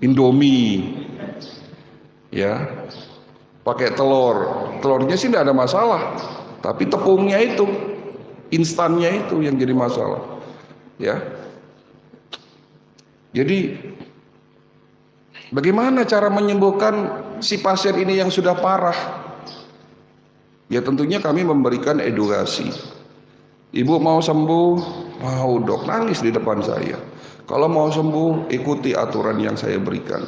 Indomie, ya, pakai telurnya sih tidak ada masalah, tapi tepungnya itu, instannya itu yang jadi masalah, ya. Jadi bagaimana cara menyembuhkan si pasien ini yang sudah parah? Ya tentunya kami memberikan edukasi. Ibu mau sembuh, mau dok, nangis di depan saya. Kalau mau sembuh, ikuti aturan yang saya berikan.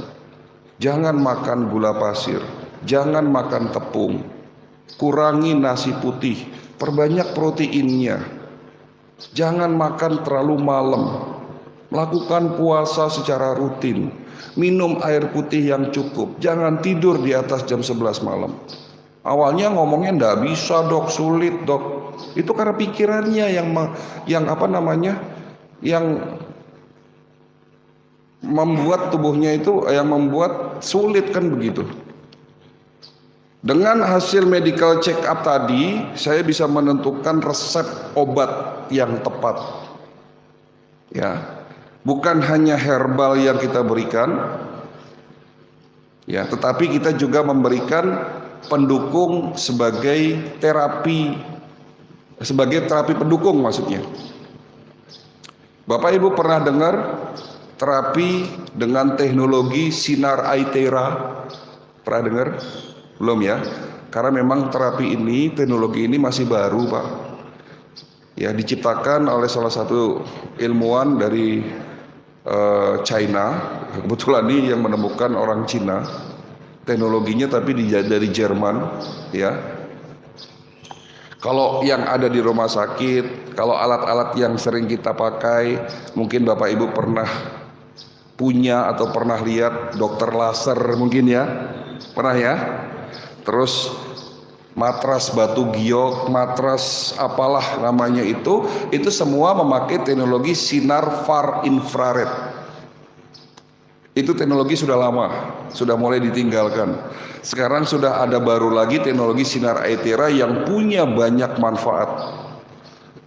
Jangan makan gula pasir, jangan makan tepung, kurangi nasi putih, perbanyak proteinnya. Jangan makan terlalu malam, lakukan puasa secara rutin, minum air putih yang cukup, jangan tidur di atas jam 11 malam. Awalnya ngomongnya ndak bisa dok, sulit dok. Itu karena pikirannya yang membuat tubuhnya itu, yang membuat sulit kan begitu. Dengan hasil medical check up tadi, saya bisa menentukan resep obat yang tepat. Ya, bukan hanya herbal yang kita berikan, ya, tetapi kita juga memberikan pendukung sebagai terapi pendukung maksudnya. Bapak Ibu pernah dengar terapi dengan teknologi sinar Aitera? Pernah dengar? Belum ya? Karena memang terapi ini, teknologi ini masih baru Pak. Ya, diciptakan oleh salah satu ilmuwan dari China. Kebetulan ini yang menemukan orang Cina. Teknologinya tapi dari Jerman, ya. Kalau yang ada di rumah sakit, kalau alat-alat yang sering kita pakai, mungkin Bapak Ibu pernah punya atau pernah lihat dokter laser mungkin ya, pernah ya. Terus matras batu giok, matras apalah namanya itu semua memakai teknologi sinar far infrared. Itu teknologi sudah lama, sudah mulai ditinggalkan. Sekarang sudah ada baru lagi teknologi sinar Aitera yang punya banyak manfaat.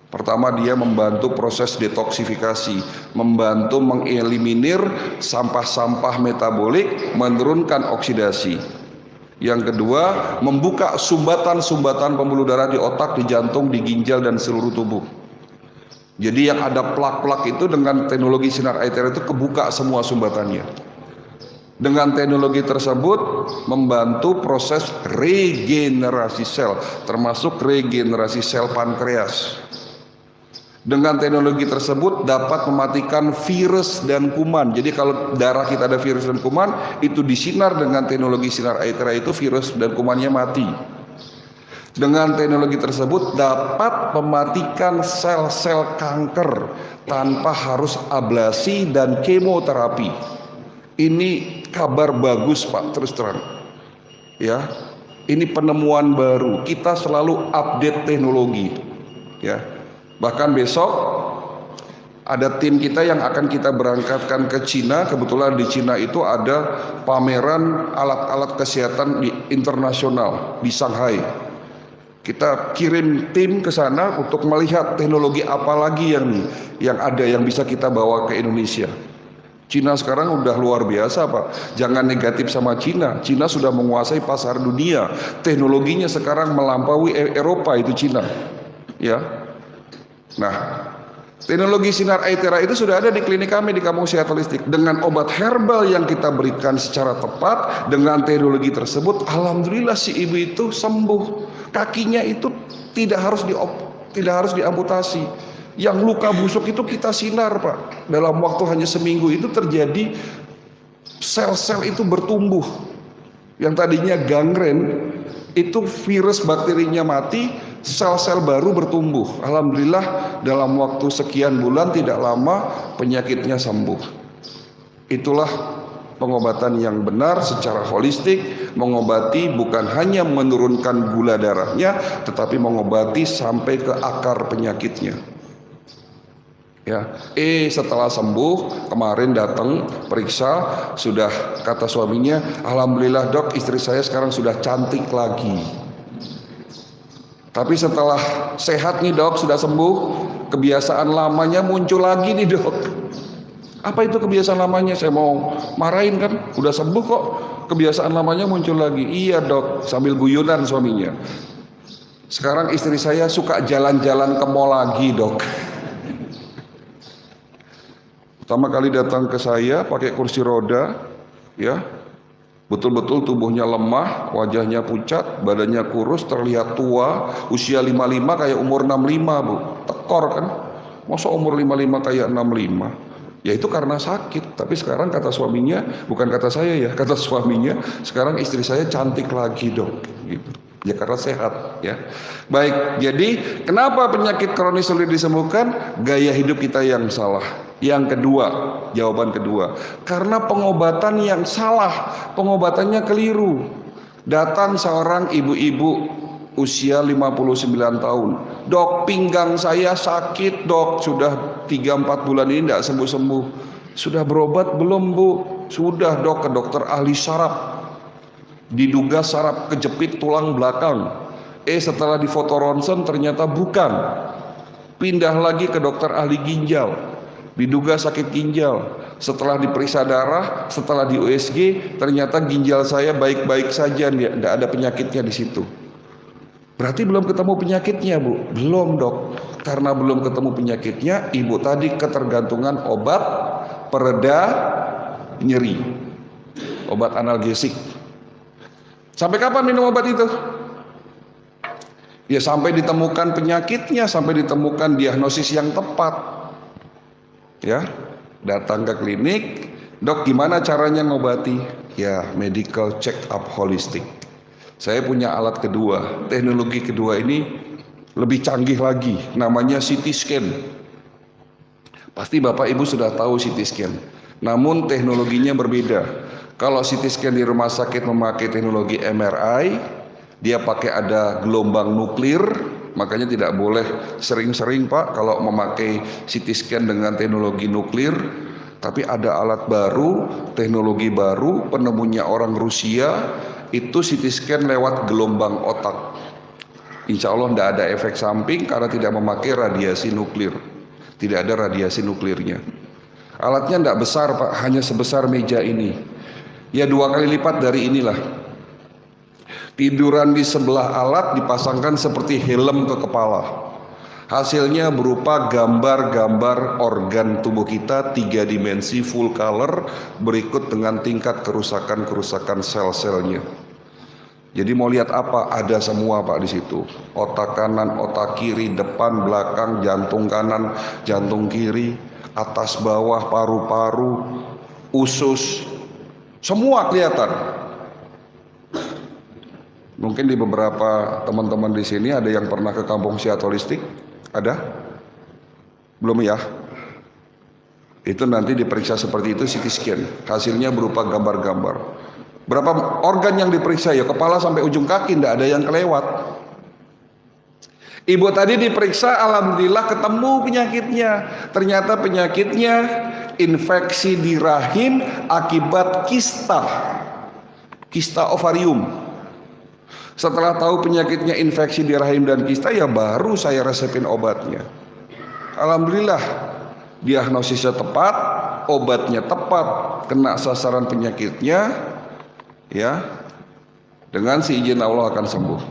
Pertama, dia membantu proses detoksifikasi, membantu mengeliminir sampah-sampah metabolik, menurunkan oksidasi. Yang kedua, membuka sumbatan-sumbatan pembuluh darah di otak, di jantung, di ginjal dan seluruh tubuh. Jadi yang ada plak-plak itu dengan teknologi sinar Aitera itu kebuka semua sumbatannya. Dengan teknologi tersebut membantu proses regenerasi sel, termasuk regenerasi sel pankreas. Dengan teknologi tersebut dapat mematikan virus dan kuman. Jadi kalau darah kita ada virus dan kuman, itu disinar dengan teknologi sinar Aitera itu virus dan kumannya mati. Dengan teknologi tersebut dapat mematikan sel-sel kanker tanpa harus ablasi dan kemoterapi. Ini kabar bagus Pak, terus terang. Ya, ini penemuan baru. Kita selalu update teknologi. Ya, bahkan besok ada tim kita yang akan kita berangkatkan ke Cina. Kebetulan di Cina itu ada pameran alat-alat kesehatan internasional di Shanghai. Kita kirim tim ke sana untuk melihat teknologi apa lagi yang ada yang bisa kita bawa ke Indonesia. Cina sekarang udah luar biasa Pak. Jangan negatif sama Cina. Cina sudah menguasai pasar dunia. Teknologinya sekarang melampaui Eropa itu Cina. Ya. Nah, teknologi sinar Aitera itu sudah ada di klinik kami di Kampung Sehat Holistik. Dengan obat herbal yang kita berikan secara tepat, dengan teknologi tersebut, alhamdulillah si ibu itu sembuh. Kakinya itu tidak harus diamputasi. Yang luka busuk itu kita sinar Pak. Dalam waktu hanya seminggu itu terjadi sel-sel itu bertumbuh. Yang tadinya gangren itu virus bakterinya mati, sel-sel baru bertumbuh. Alhamdulillah dalam waktu sekian bulan tidak lama penyakitnya sembuh. Itulah pengobatan yang benar secara holistik, mengobati bukan hanya menurunkan gula darahnya, tetapi mengobati sampai ke akar penyakitnya. Ya, setelah sembuh kemarin datang periksa, sudah kata suaminya, alhamdulillah dok, istri saya sekarang sudah cantik lagi. Tapi setelah sehat nih dok, sudah sembuh, kebiasaan lamanya muncul lagi nih dok. Apa itu kebiasaan lamanya? Saya mau marahin kan, udah sembuh kok, kebiasaan lamanya muncul lagi. Iya dok, sambil guyunan suaminya. Sekarang istri saya suka jalan-jalan ke mall lagi dok. Pertama kali datang ke saya pakai kursi roda, ya, betul-betul tubuhnya lemah, wajahnya pucat, badannya kurus, terlihat tua, usia 55 kayak umur 65 bu, tekor kan, masa umur 55 kayak 65, ya itu karena sakit. Tapi sekarang kata suaminya, bukan kata saya ya, kata suaminya, sekarang istri saya cantik lagi dok, gitu. Ya karena sehat ya. Baik, jadi kenapa penyakit kronis sulit disembuhkan? Gaya hidup kita yang salah. Yang kedua, jawaban kedua, karena pengobatan yang salah, pengobatannya keliru. Datang seorang ibu-ibu usia 59 tahun, dok pinggang saya sakit dok, sudah 3-4 bulan ini tidak sembuh-sembuh. Sudah berobat belum bu? Sudah dok, ke dokter ahli saraf. Diduga saraf kejepit tulang belakang. Setelah difoto ronsen ternyata bukan. Pindah lagi ke dokter ahli ginjal. Diduga sakit ginjal. Setelah diperiksa darah, setelah di USG, ternyata ginjal saya baik-baik saja, tidak ada penyakitnya di situ. Berarti belum ketemu penyakitnya bu? Belum dok. Karena belum ketemu penyakitnya, ibu tadi ketergantungan obat pereda nyeri, obat analgesik. Sampai kapan minum obat itu? Ya sampai ditemukan penyakitnya, sampai ditemukan diagnosis yang tepat. Ya, datang ke klinik, dok gimana caranya ngobati? Ya, medical check up holistik. Saya punya alat kedua, teknologi kedua ini lebih canggih lagi, namanya CT scan. Pasti Bapak Ibu sudah tahu CT scan. Namun teknologinya berbeda. Kalau CT scan di rumah sakit memakai teknologi MRI, dia pakai ada gelombang nuklir, makanya tidak boleh sering-sering Pak kalau memakai CT scan dengan teknologi nuklir. Tapi ada alat baru, teknologi baru, penemunya orang Rusia, itu CT scan lewat gelombang otak. Insya Allah tidak ada efek samping karena tidak memakai radiasi nuklir. Tidak ada radiasi nuklirnya. Alatnya tidak besar Pak, hanya sebesar meja ini. Ya 2 kali lipat dari inilah. Tiduran di sebelah alat dipasangkan seperti helm ke kepala. Hasilnya berupa gambar-gambar organ tubuh kita 3 dimensi full color, berikut dengan tingkat kerusakan sel-selnya. Jadi mau lihat apa? Ada semua Pak di situ. Otak kanan, otak kiri, depan, belakang, jantung kanan, jantung kiri, atas bawah, paru-paru, usus, semua kelihatan. Mungkin di beberapa teman-teman di sini ada yang pernah ke kampung sehat holistik? Ada? Belum ya? Itu nanti diperiksa seperti itu CT scan. Hasilnya berupa gambar-gambar. Berapa organ yang diperiksa ya? Kepala sampai ujung kaki, tidak ada yang kelewat. Ibu tadi diperiksa, alhamdulillah ketemu penyakitnya. Ternyata penyakitnya infeksi di rahim akibat kista ovarium. Setelah tahu penyakitnya infeksi di rahim dan kista, ya baru saya resepin obatnya. Alhamdulillah diagnosisnya tepat, obatnya tepat, kena sasaran penyakitnya, ya dengan seizin Allah akan sembuh.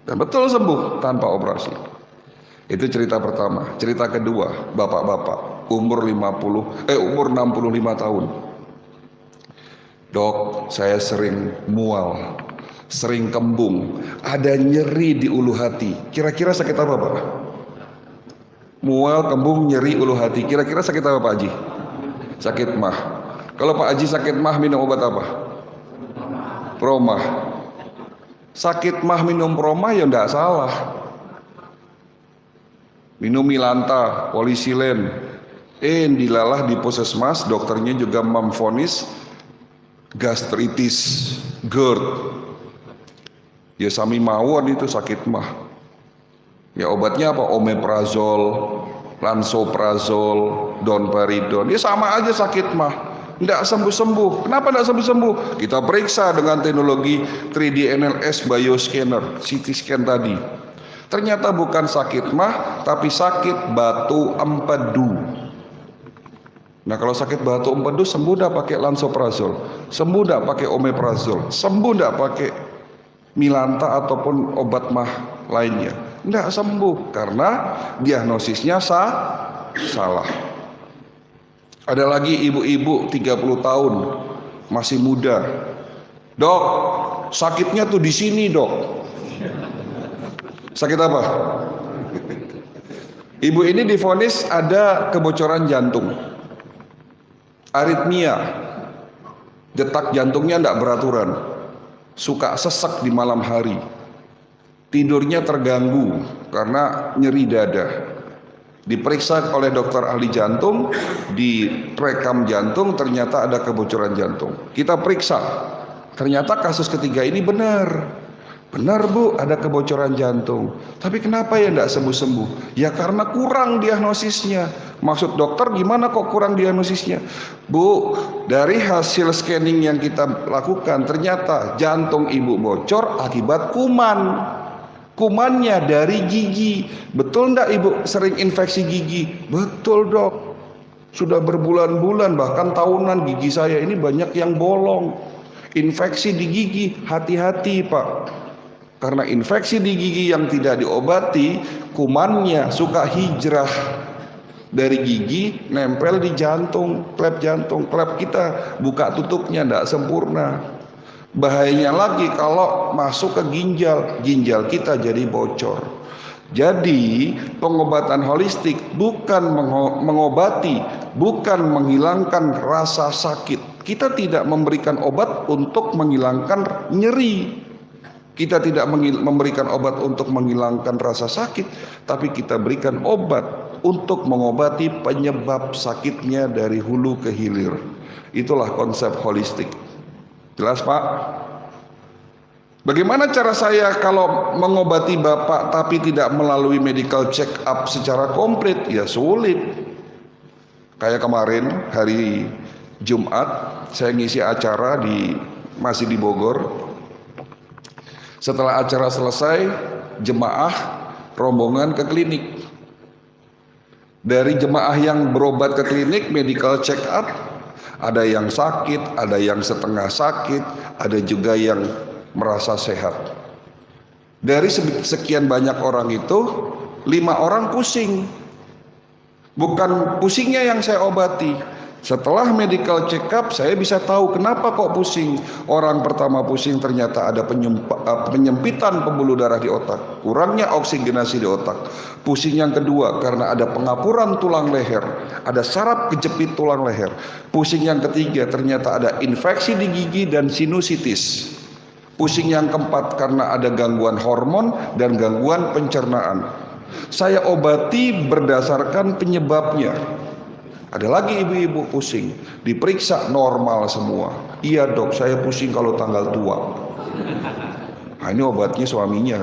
Dan betul sembuh tanpa operasi. Itu cerita pertama. Cerita kedua, bapak-bapak umur 65 tahun. Dok, saya sering mual, sering kembung, ada nyeri di ulu hati. Kira-kira sakit apa Pak? Mual, kembung, nyeri ulu hati. Kira-kira sakit apa Pak Haji? Sakit mah. Kalau Pak Haji sakit mah minum obat apa? Promah. Sakit mah minum promah ya enggak salah. Minum Milanta, polisilen. Dilalah di puskesmas, dokternya juga memvonis gastritis GERD. Ya sami mawon itu sakit mah. Ya obatnya apa? Omeprazol, lansoprazol, donparidon, ya sama aja sakit mah, tidak sembuh-sembuh. Kenapa tidak sembuh-sembuh? Kita periksa dengan teknologi 3D NLS bioscanner, CT scan tadi. Ternyata bukan sakit mah, tapi sakit batu empedu. Nah kalau sakit batu empedu sembuh tidak pakai lansoprazol, sembuh tidak pakai omeprazol, sembuh tidak pakai Milanta ataupun obat mah lainnya, tidak sembuh karena diagnosisnya salah. Ada lagi ibu-ibu 30 tahun masih muda, dok sakitnya tuh di sini dok. Sakit apa? Ibu ini divonis ada kebocoran jantung, aritmia, detak jantungnya tidak beraturan, suka sesek di malam hari, tidurnya terganggu karena nyeri dada. Diperiksa oleh dokter ahli jantung, direkam jantung, ternyata ada kebocoran jantung. Kita periksa, ternyata kasus ketiga ini benar bu, ada kebocoran jantung. Tapi kenapa ya tidak sembuh-sembuh? Ya karena kurang diagnosisnya. Maksud dokter gimana kok kurang diagnosisnya? Bu, dari hasil scanning yang kita lakukan, ternyata jantung ibu bocor akibat kuman. Kumannya dari gigi. Betul enggak ibu sering infeksi gigi? Betul dok. Sudah berbulan-bulan bahkan tahunan gigi saya ini banyak yang bolong. Infeksi di gigi, hati-hati pak. Karena infeksi di gigi yang tidak diobati, kumannya suka hijrah dari gigi nempel di jantung, klep kita buka tutupnya tidak sempurna. Bahayanya lagi kalau masuk ke ginjal kita jadi bocor. Jadi pengobatan holistik bukan mengobati, bukan menghilangkan rasa sakit. Kita tidak memberikan obat untuk menghilangkan nyeri. Kita tidak memberikan obat untuk menghilangkan rasa sakit, tapi kita berikan obat untuk mengobati penyebab sakitnya dari hulu ke hilir. Itulah konsep holistik. Jelas Pak? Bagaimana cara saya kalau mengobati Bapak tapi tidak melalui medical check up secara komplit? Ya sulit. Kayak kemarin hari Jumat saya ngisi acara masih di Bogor. Setelah acara selesai, jemaah rombongan ke klinik. Dari jemaah yang berobat ke klinik, medical check up, ada yang sakit, ada yang setengah sakit, ada juga yang merasa sehat. Dari sekian banyak orang itu, 5 orang pusing. Bukan pusingnya yang saya obati. Setelah medical check up, saya bisa tahu kenapa kok pusing. Orang pertama pusing ternyata ada penyempitan pembuluh darah di otak, kurangnya oksigenasi di otak. Pusing yang kedua karena ada pengapuran tulang leher, ada saraf kejepit tulang leher. Pusing yang ketiga ternyata ada infeksi di gigi dan sinusitis. Pusing yang keempat karena ada gangguan hormon dan gangguan pencernaan. Saya obati berdasarkan penyebabnya. Ada lagi ibu-ibu pusing, diperiksa normal semua. Iya dok, saya pusing kalau tanggal tua. Nah ini obatnya suaminya.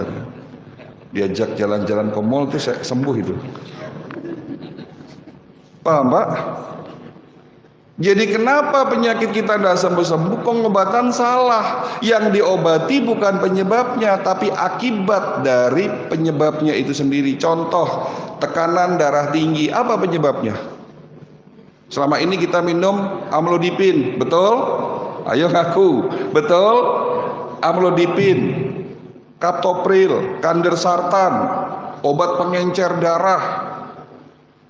Diajak jalan-jalan ke mall itu saya sembuh itu. Paham Pak? Jadi kenapa penyakit kita tidak sembuh-sembuh? Pengobatan salah. Yang diobati bukan penyebabnya, tapi akibat dari penyebabnya itu sendiri. Contoh, tekanan darah tinggi. Apa penyebabnya? Selama ini kita minum amlodipin, betul? Ayo ngaku, betul? Amlodipin, kaptopril, kandersartan, obat pengencer darah.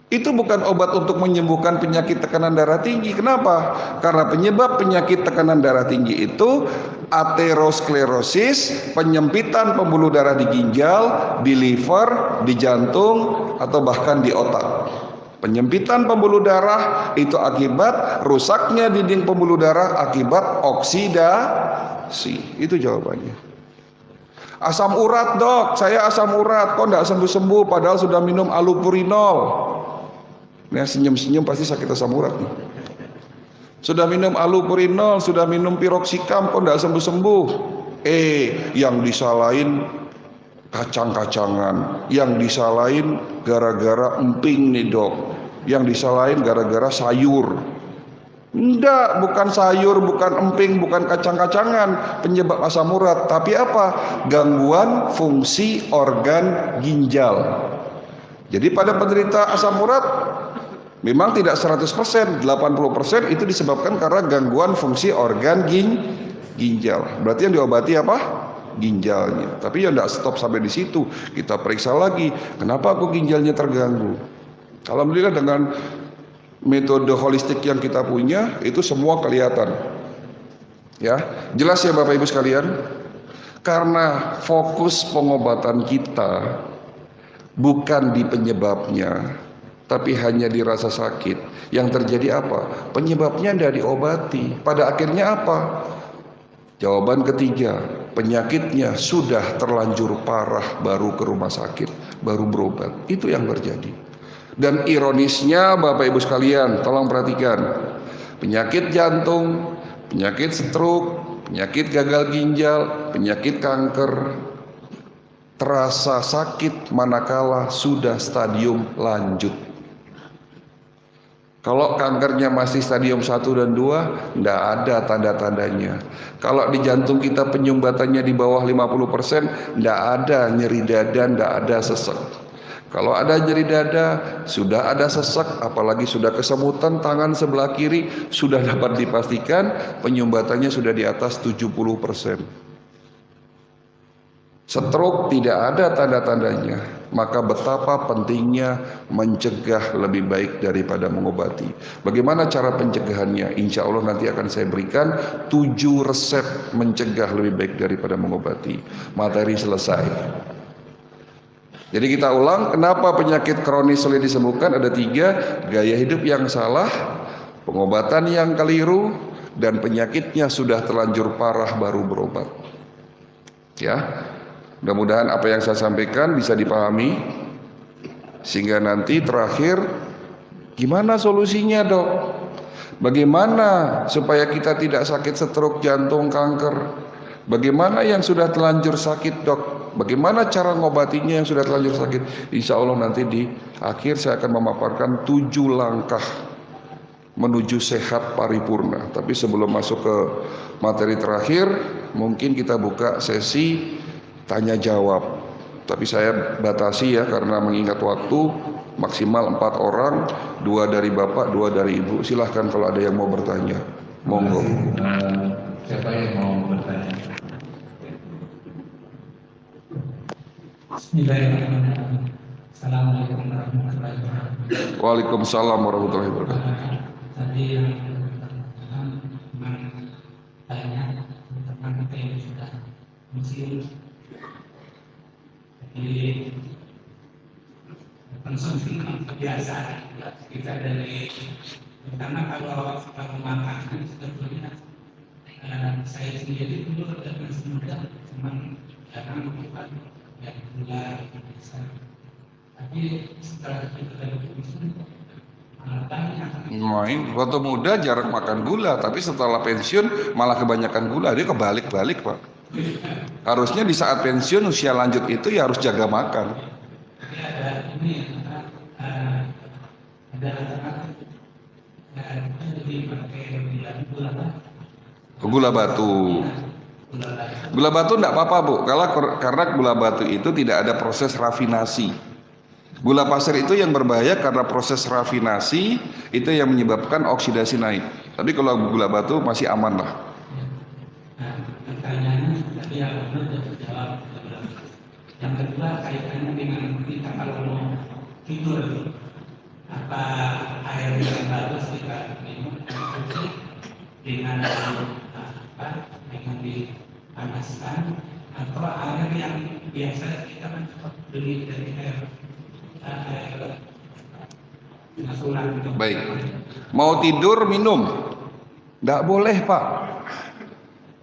Itu bukan obat untuk menyembuhkan penyakit tekanan darah tinggi. Kenapa? Karena penyebab penyakit tekanan darah tinggi itu aterosklerosis, penyempitan pembuluh darah di ginjal, di liver, di jantung, atau bahkan di otak. Penyempitan pembuluh darah itu akibat rusaknya dinding pembuluh darah akibat oksidasi. Itu jawabannya. Asam urat dok, saya asam urat kok tidak sembuh-sembuh padahal sudah minum allopurinol. Nah senyum-senyum pasti sakit asam urat nih. Sudah minum allopurinol, sudah minum piroxicam kok tidak sembuh-sembuh. Yang disalahin kacang-kacangan, yang disalahin gara-gara emping nih dok, yang disalahin gara-gara sayur. Enggak, bukan sayur, bukan emping, bukan kacang-kacangan penyebab asam urat, tapi apa? Gangguan fungsi organ ginjal. Jadi pada penderita asam urat memang tidak 100%, 80% itu disebabkan karena gangguan fungsi organ ginjal. Berarti yang diobati apa? Ginjalnya. Tapi ya tidak stop sampai di situ. Kita periksa lagi, kenapa kok ginjalnya terganggu? Alhamdulillah dengan metode holistik yang kita punya itu semua kelihatan. Ya, jelas ya Bapak Ibu sekalian? Karena fokus pengobatan kita bukan di penyebabnya, tapi hanya di rasa sakit. Yang terjadi apa? Penyebabnya tidak diobati. Pada akhirnya apa? Jawaban ketiga, penyakitnya sudah terlanjur parah baru ke rumah sakit, baru berobat. Itu yang terjadi. Dan ironisnya Bapak Ibu sekalian, tolong perhatikan. Penyakit jantung, penyakit stroke, penyakit gagal ginjal, penyakit kanker terasa sakit manakala sudah stadium lanjut. Kalau kankernya masih stadium 1 dan 2, tidak ada tanda-tandanya. Kalau di jantung kita penyumbatannya di bawah 50%, tidak ada nyeri dada, tidak ada sesek. Kalau ada nyeri dada, sudah ada sesek, apalagi sudah kesemutan tangan sebelah kiri, sudah dapat dipastikan penyumbatannya sudah di atas 70%. Stroke tidak ada tanda-tandanya, maka betapa pentingnya mencegah lebih baik daripada mengobati. Bagaimana cara pencegahannya? Insya Allah nanti akan saya berikan 7 resep mencegah lebih baik daripada mengobati. Materi selesai. Jadi kita ulang, kenapa penyakit kronis sulit disembuhkan? Ada 3, gaya hidup yang salah, pengobatan yang keliru, dan penyakitnya sudah terlanjur parah baru berobat. Ya, mudah-mudahan apa yang saya sampaikan bisa dipahami, sehingga nanti terakhir, gimana solusinya dok? Bagaimana supaya kita tidak sakit stroke, jantung, kanker? Bagaimana yang sudah terlanjur sakit dok? Bagaimana cara ngobatinya yang sudah terlanjur sakit? Insya Allah nanti di akhir saya akan memaparkan 7 langkah menuju sehat paripurna. Tapi sebelum masuk ke materi terakhir, mungkin kita buka sesi tanya jawab. Tapi saya batasi ya, karena mengingat waktu maksimal 4 orang, 2 dari Bapak, 2 dari Ibu. Silahkan kalau ada yang mau bertanya. Monggo. Siapa yang mau bertanya? Bismillahirrahmanirrahim. Assalamualaikum warahmatullahi wabarakatuh. Waalaikumsalam warahmatullahi wabarakatuh. Tadi yang tanya tentang apa yang sudah musim, jadi konsumsi kebiasaan kita dari, karena kalau makan sebetulnya saya sendiri dulu masih muda, cuman jarang makan yang gula bisa. Tapi setelah kita dari main waktu muda jarang makan gula, tapi setelah pensiun malah kebanyakan gula. Dia kebalik-balik Pak. Harusnya di saat pensiun usia lanjut itu ya harus jaga makan. Tapi ada ini ada jadi pakai Gula batu. Gula batu enggak apa-apa Bu, karena gula batu itu tidak ada proses rafinasi. Gula pasir itu yang berbahaya karena proses rafinasi itu yang menyebabkan oksidasi naik. Tapi kalau gula batu masih aman lah. Nah, pertanyaannya tadi yang benar sudah terjawab. Yang kedua kaitannya dengan kita kalau mau tidur, apa air yang bagus kita minum dengan dengan dipanaskan, atau air yang biasa kita beli dari air nasulan. Baik, mau tidur minum? Tidak boleh Pak.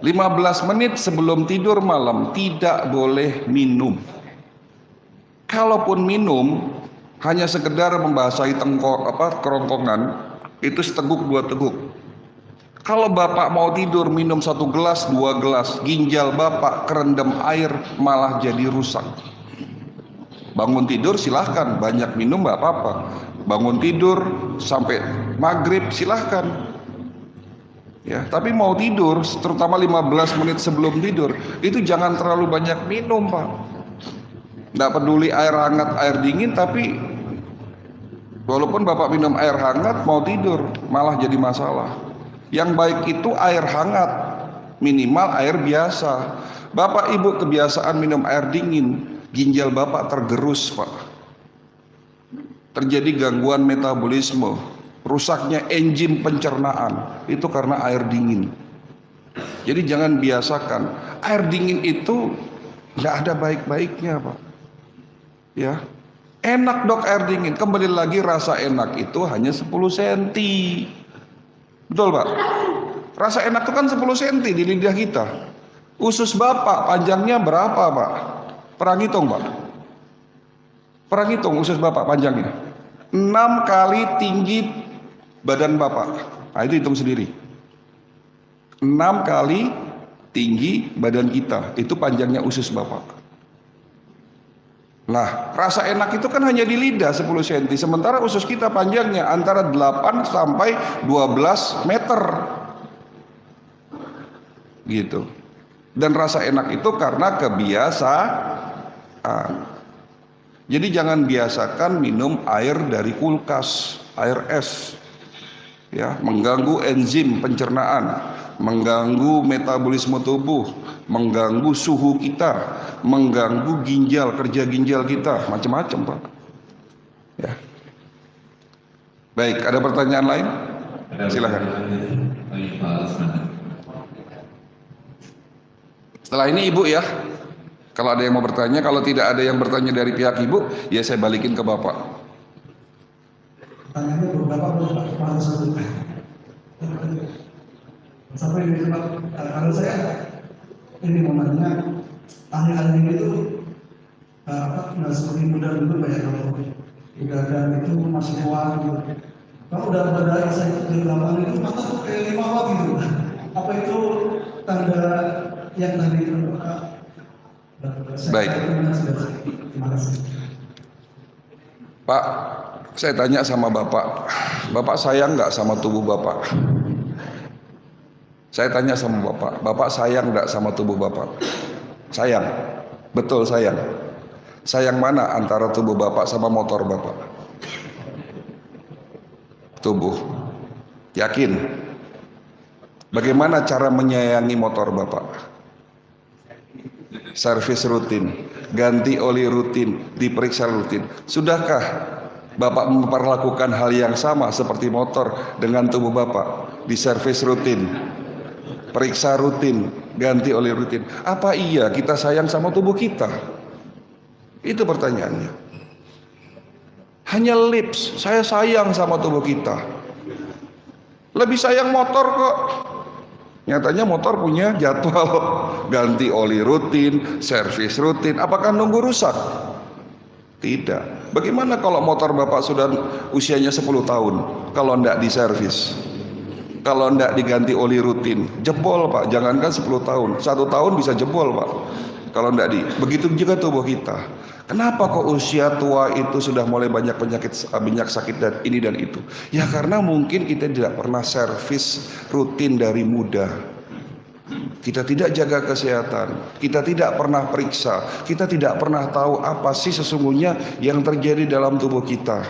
15 menit sebelum tidur malam tidak boleh minum. Kalaupun minum hanya sekedar membasahi kerongkongan, itu seteguk 2 teguk. Kalau Bapak mau tidur minum 1 gelas 2 gelas, ginjal Bapak kerendam air malah jadi rusak. Bangun tidur silahkan, banyak minum nggak apa-apa. Bangun tidur sampai maghrib silahkan. Ya, tapi mau tidur, terutama 15 menit sebelum tidur, itu jangan terlalu banyak minum, Pak. Nggak peduli air hangat, air dingin, tapi walaupun Bapak minum air hangat, mau tidur, malah jadi masalah. Yang baik itu air hangat, minimal air biasa. Bapak Ibu kebiasaan minum air dingin, ginjal Bapak tergerus, Pak. Terjadi gangguan metabolisme, rusaknya enzim pencernaan, itu karena air dingin. Jadi jangan biasakan. Air dingin itu nggak ada baik-baiknya, Pak. Ya, enak dok air dingin. Kembali lagi rasa enak itu hanya 10 cm. Betul Pak? Rasa enak itu kan 10 cm di lidah kita. Usus Bapak panjangnya berapa Pak? Perang hitung Pak. Perang hitung usus Bapak panjangnya 6 kali tinggi badan Bapak. Nah itu hitung sendiri. 6 kali tinggi badan kita. Itu panjangnya usus Bapak. Nah, rasa enak itu kan hanya di lidah 10 cm. Sementara usus kita panjangnya antara 8 sampai 12 meter. Gitu. Dan rasa enak itu karena kebiasaan. Jadi jangan biasakan minum air dari kulkas, air es. Ya, mengganggu enzim pencernaan, mengganggu metabolisme tubuh, mengganggu suhu kita, mengganggu ginjal, kerja ginjal kita, macam-macam Pak. Ya. Baik, ada pertanyaan lain? Silakan. Setelah ini Ibu ya, kalau ada yang mau bertanya, kalau tidak ada yang bertanya dari pihak Ibu, ya saya balikin ke Bapak. Pertanyaannya beberapa kepala satu. Sampai di tempat kalau saya ini momennya ahli-ahli itu nggak seperti muda dulu banyak kalau begadang itu masih kuat gitu. Kalau udah pada saya di lapangan itu mata tuh kayak 5 watt gitu. Apa itu tanda yang tadi Baik. Terima kasih. Pak, saya tanya sama Bapak, Bapak sayang nggak sama tubuh Bapak? Saya tanya sama Bapak, Bapak sayang nggak sama tubuh Bapak? Sayang, betul sayang. Sayang mana antara tubuh Bapak sama motor Bapak? Tubuh. Yakin? Bagaimana cara menyayangi motor Bapak? Servis rutin, ganti oli rutin, diperiksa rutin. Sudahkah Bapak memperlakukan hal yang sama seperti motor dengan tubuh Bapak? Diservis rutin, periksa rutin, ganti oli rutin. Apa iya kita sayang sama tubuh kita? Itu pertanyaannya. Hanya lips, saya sayang sama tubuh kita. Lebih sayang motor kok. Nyatanya motor punya jadwal ganti oli rutin, servis rutin. Apakah nunggu rusak? Tidak. Bagaimana kalau motor Bapak sudah usianya 10 tahun? Kalau enggak diservis, kalau enggak diganti oli rutin, jebol Pak. Jangankan 10 tahun, 1 tahun bisa jebol Pak. Kalau enggak begitu juga tubuh kita. Kenapa kok usia tua itu sudah mulai banyak penyakit, banyak sakit dan ini dan itu? Ya karena mungkin kita tidak pernah servis rutin dari muda. Kita tidak jaga kesehatan, kita tidak pernah periksa, kita tidak pernah tahu apa sih sesungguhnya yang terjadi dalam tubuh kita.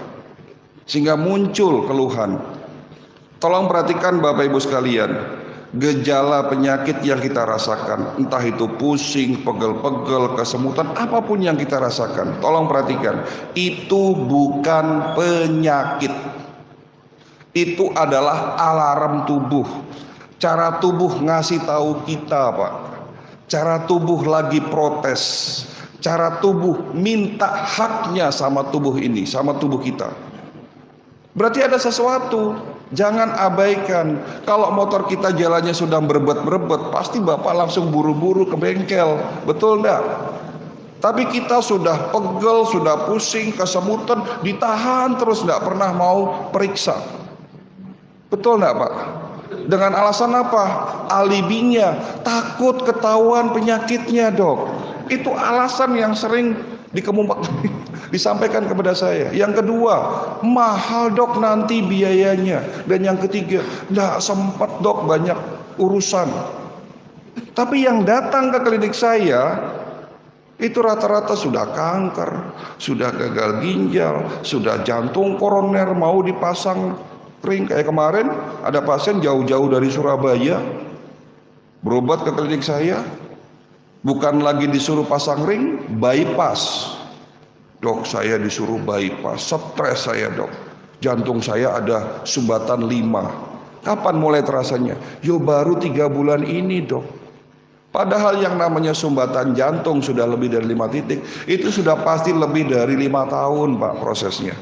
Sehingga muncul keluhan. Tolong perhatikan Bapak Ibu sekalian, gejala penyakit yang kita rasakan, entah itu pusing, pegel-pegel, kesemutan, apapun yang kita rasakan, tolong perhatikan, itu bukan penyakit. Itu adalah alarm tubuh. Cara tubuh ngasih tahu kita, Pak. Cara tubuh lagi protes. Cara tubuh minta haknya sama tubuh ini, sama tubuh kita. Berarti ada sesuatu. Jangan abaikan. Kalau motor kita jalannya sudah berebet-berebet, pasti Bapak langsung buru-buru ke bengkel. Betul enggak? Tapi kita sudah pegel, sudah pusing, kesemutan, ditahan terus, enggak pernah mau periksa. Betul enggak Pak? Dengan alasan apa? Alibinya, takut ketahuan penyakitnya dok. Itu alasan yang sering dikemukakan. Disampaikan kepada saya. Yang kedua, mahal dok nanti biayanya. Dan yang ketiga, nggak sempat dok, banyak urusan. Tapi yang datang ke klinik saya itu rata-rata sudah kanker, sudah gagal ginjal, sudah jantung koroner mau dipasang ring. Kayak kemarin ada pasien jauh-jauh dari Surabaya berobat ke klinik saya, bukan lagi disuruh pasang ring, bypass. Dok, saya disuruh bypass, stres saya dok, jantung saya ada sumbatan 5. Kapan mulai terasanya? Yo baru 3 bulan ini dok. Padahal yang namanya sumbatan jantung sudah lebih dari 5 titik, itu sudah pasti lebih dari 5 tahun pak prosesnya.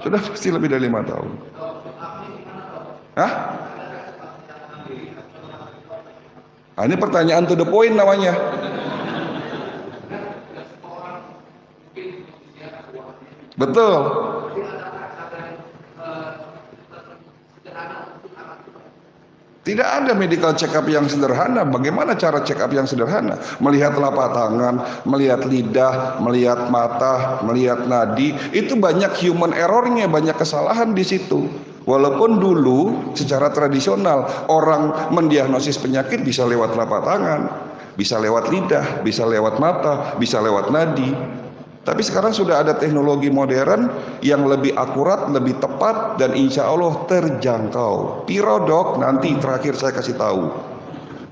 Sudah pasti lebih dari 5 tahun. Hah? Nah, ini pertanyaan to the point namanya. Betul. Tidak ada medical check up yang sederhana. Bagaimana cara check up yang sederhana? Melihat telapak tangan, melihat lidah, melihat mata, melihat nadi. Itu banyak human errornya, banyak kesalahan di situ. Walaupun dulu secara tradisional orang mendiagnosis penyakit bisa lewat telapak tangan, bisa lewat lidah, bisa lewat mata, bisa lewat nadi. Tapi sekarang sudah ada teknologi modern yang lebih akurat, lebih tepat, dan insya Allah terjangkau. Piro dok, nanti terakhir saya kasih tahu.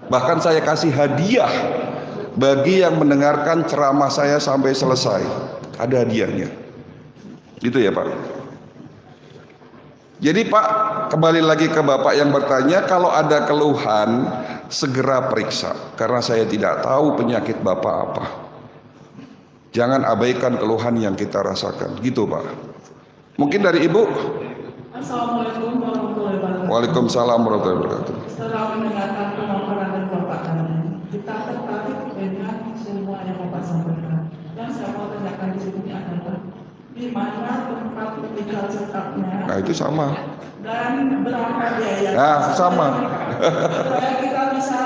Bahkan saya kasih hadiah bagi yang mendengarkan ceramah saya sampai selesai. Ada hadiahnya. Gitu ya Pak. Jadi Pak, kembali lagi ke Bapak yang bertanya, kalau ada keluhan segera periksa. Karena saya tidak tahu penyakit Bapak apa. Jangan abaikan keluhan yang kita rasakan. Gitu Pak. Mungkin dari Ibu. Assalamualaikum warahmatullahi wabarakatuh. Waalaikumsalam warahmatullahi wabarakatuh. Setelah mendengarkan pemaparan dari Bapak tadi, kita tertarik dengan semua yang Bapak sampaikan. Yang saya mau tanyakan di sini adalah di mana tempat medical check-up-nya. Nah itu sama. Dan berapa biaya? Nah sama. Supaya kita bisa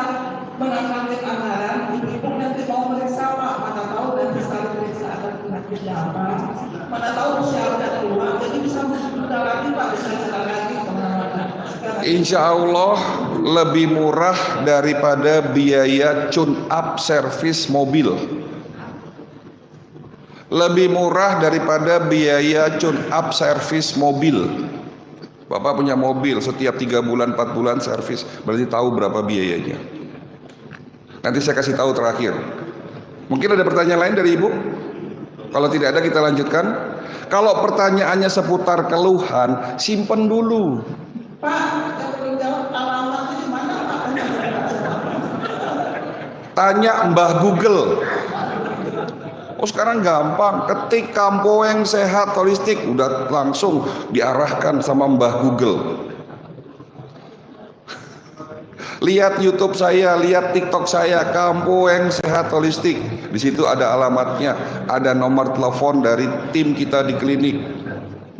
mengakalkan anggaran. Ibu nanti mau meriksa Pak, mana tahu nanti setelah periksa ada penyakitnya apa. Mana tahu usia udah tua, jadi bisa mudah lagi Pak, bisa jalan lagi kemana-mana. Insya Allah lebih murah daripada biaya tune up servis mobil. Lebih murah daripada biaya tune up servis mobil. Bapak punya mobil setiap 3 bulan 4 bulan servis, berarti tahu berapa biayanya. Nanti saya kasih tahu terakhir. Mungkin ada pertanyaan lain dari Ibu? Kalau tidak ada kita lanjutkan. Kalau pertanyaannya seputar keluhan, simpen dulu. Pak, yang belum jawab alamatnya di mana Pak? Tanya Mbah Google. Oh sekarang gampang, ketik Kampoeng Sehat Holistik, udah langsung diarahkan sama Mbah Google. Lihat YouTube saya, lihat TikTok saya, Kampoeng Sehat Holistik. Di situ ada alamatnya, ada nomor telepon dari tim kita di klinik.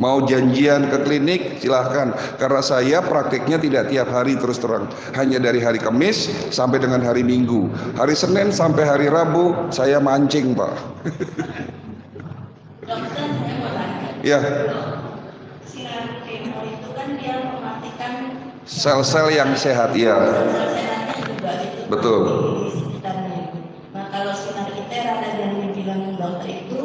Mau janjian ke klinik silahkan, karena saya praktiknya tidak tiap hari terus terang, hanya dari hari Kamis sampai dengan hari Minggu. Hari Senin sampai hari Rabu saya mancing Pak. Dokter, saya mau tanya. Ya, Sinar kemo itu kan dia mematikan sel-sel yang sehat ya. sel-selnya juga itu. Betul. Di sekitarnya itu. Nah kalau sinar ITER ada yang dibilang dokter itu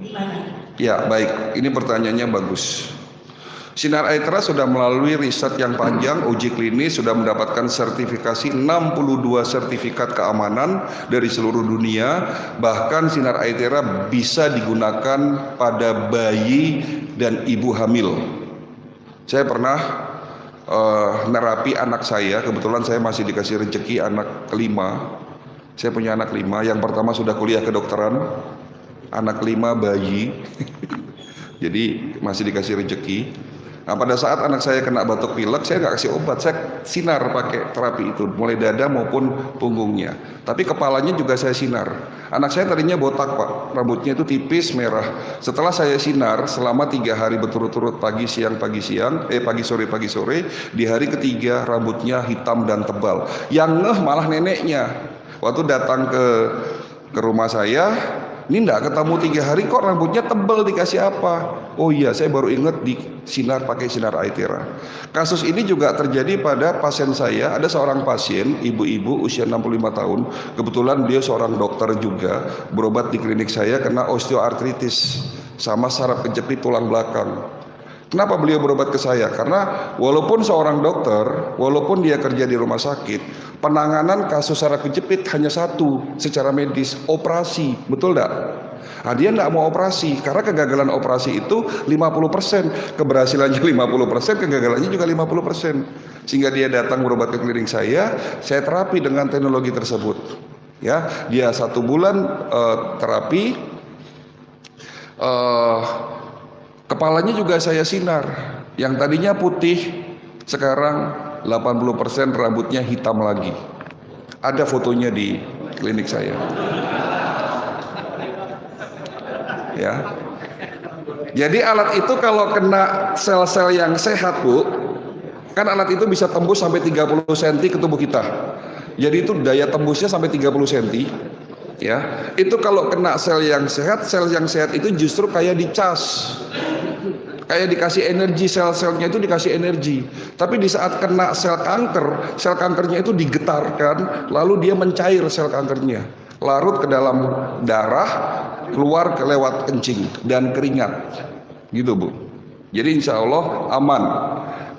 di mana? Ya baik, ini pertanyaannya bagus. Sinar Aetra sudah melalui riset yang panjang, uji klinis, sudah mendapatkan sertifikasi 62 sertifikat keamanan dari seluruh dunia. Bahkan Sinar Aetra bisa digunakan pada bayi dan ibu hamil. Saya pernah nerapi anak saya, kebetulan saya masih dikasih rezeki anak kelima. Saya punya anak 5, yang pertama sudah kuliah kedokteran, anak 5 bayi. Jadi masih dikasih rezeki. Nah pada saat anak saya kena batuk pilek, saya nggak kasih obat, saya sinar pakai terapi itu, mulai dada maupun punggungnya. Tapi kepalanya juga saya sinar. Anak saya tadinya botak Pak, rambutnya itu tipis merah. Setelah saya sinar selama 3 hari berturut-turut, pagi siang, pagi sore, di hari ketiga rambutnya hitam dan tebal. Yang ngeh malah neneknya. Waktu datang ke rumah saya, Ini enggak ketemu 3 hari kok rambutnya tebal, dikasih apa? Oh iya, saya baru ingat di sinar, pakai sinar Aitera. Kasus ini juga terjadi pada pasien saya. Ada seorang pasien, ibu-ibu usia 65 tahun. Kebetulan dia seorang dokter juga, berobat di klinik saya kena osteoartritis sama saraf kejepit tulang belakang. Kenapa beliau berobat ke saya? Karena walaupun seorang dokter, walaupun dia kerja di rumah sakit, penanganan kasus saraf kejepit hanya satu secara medis, operasi. Betul enggak? Nah, dia enggak mau operasi karena kegagalan operasi itu 50%, keberhasilannya 50%, kegagalannya juga 50%. Sehingga dia datang berobat ke klinik saya terapi dengan teknologi tersebut. Ya, dia 1 bulan terapi, kepalanya juga saya sinar. Yang tadinya putih, sekarang 80% rambutnya hitam lagi. Ada fotonya di klinik saya. Ya. Jadi alat itu kalau kena sel-sel yang sehat, Bu, kan alat itu bisa tembus sampai 30 cm ke tubuh kita. Jadi itu daya tembusnya sampai 30 cm. Ya, itu kalau kena sel yang sehat itu justru kayak dicas, kayak dikasih energi, sel-selnya itu dikasih energi. Tapi di saat kena sel kankernya itu digetarkan, lalu dia mencair sel kankernya, larut ke dalam darah, keluar lewat kencing dan keringat, gitu Bu. Jadi insya Allah aman.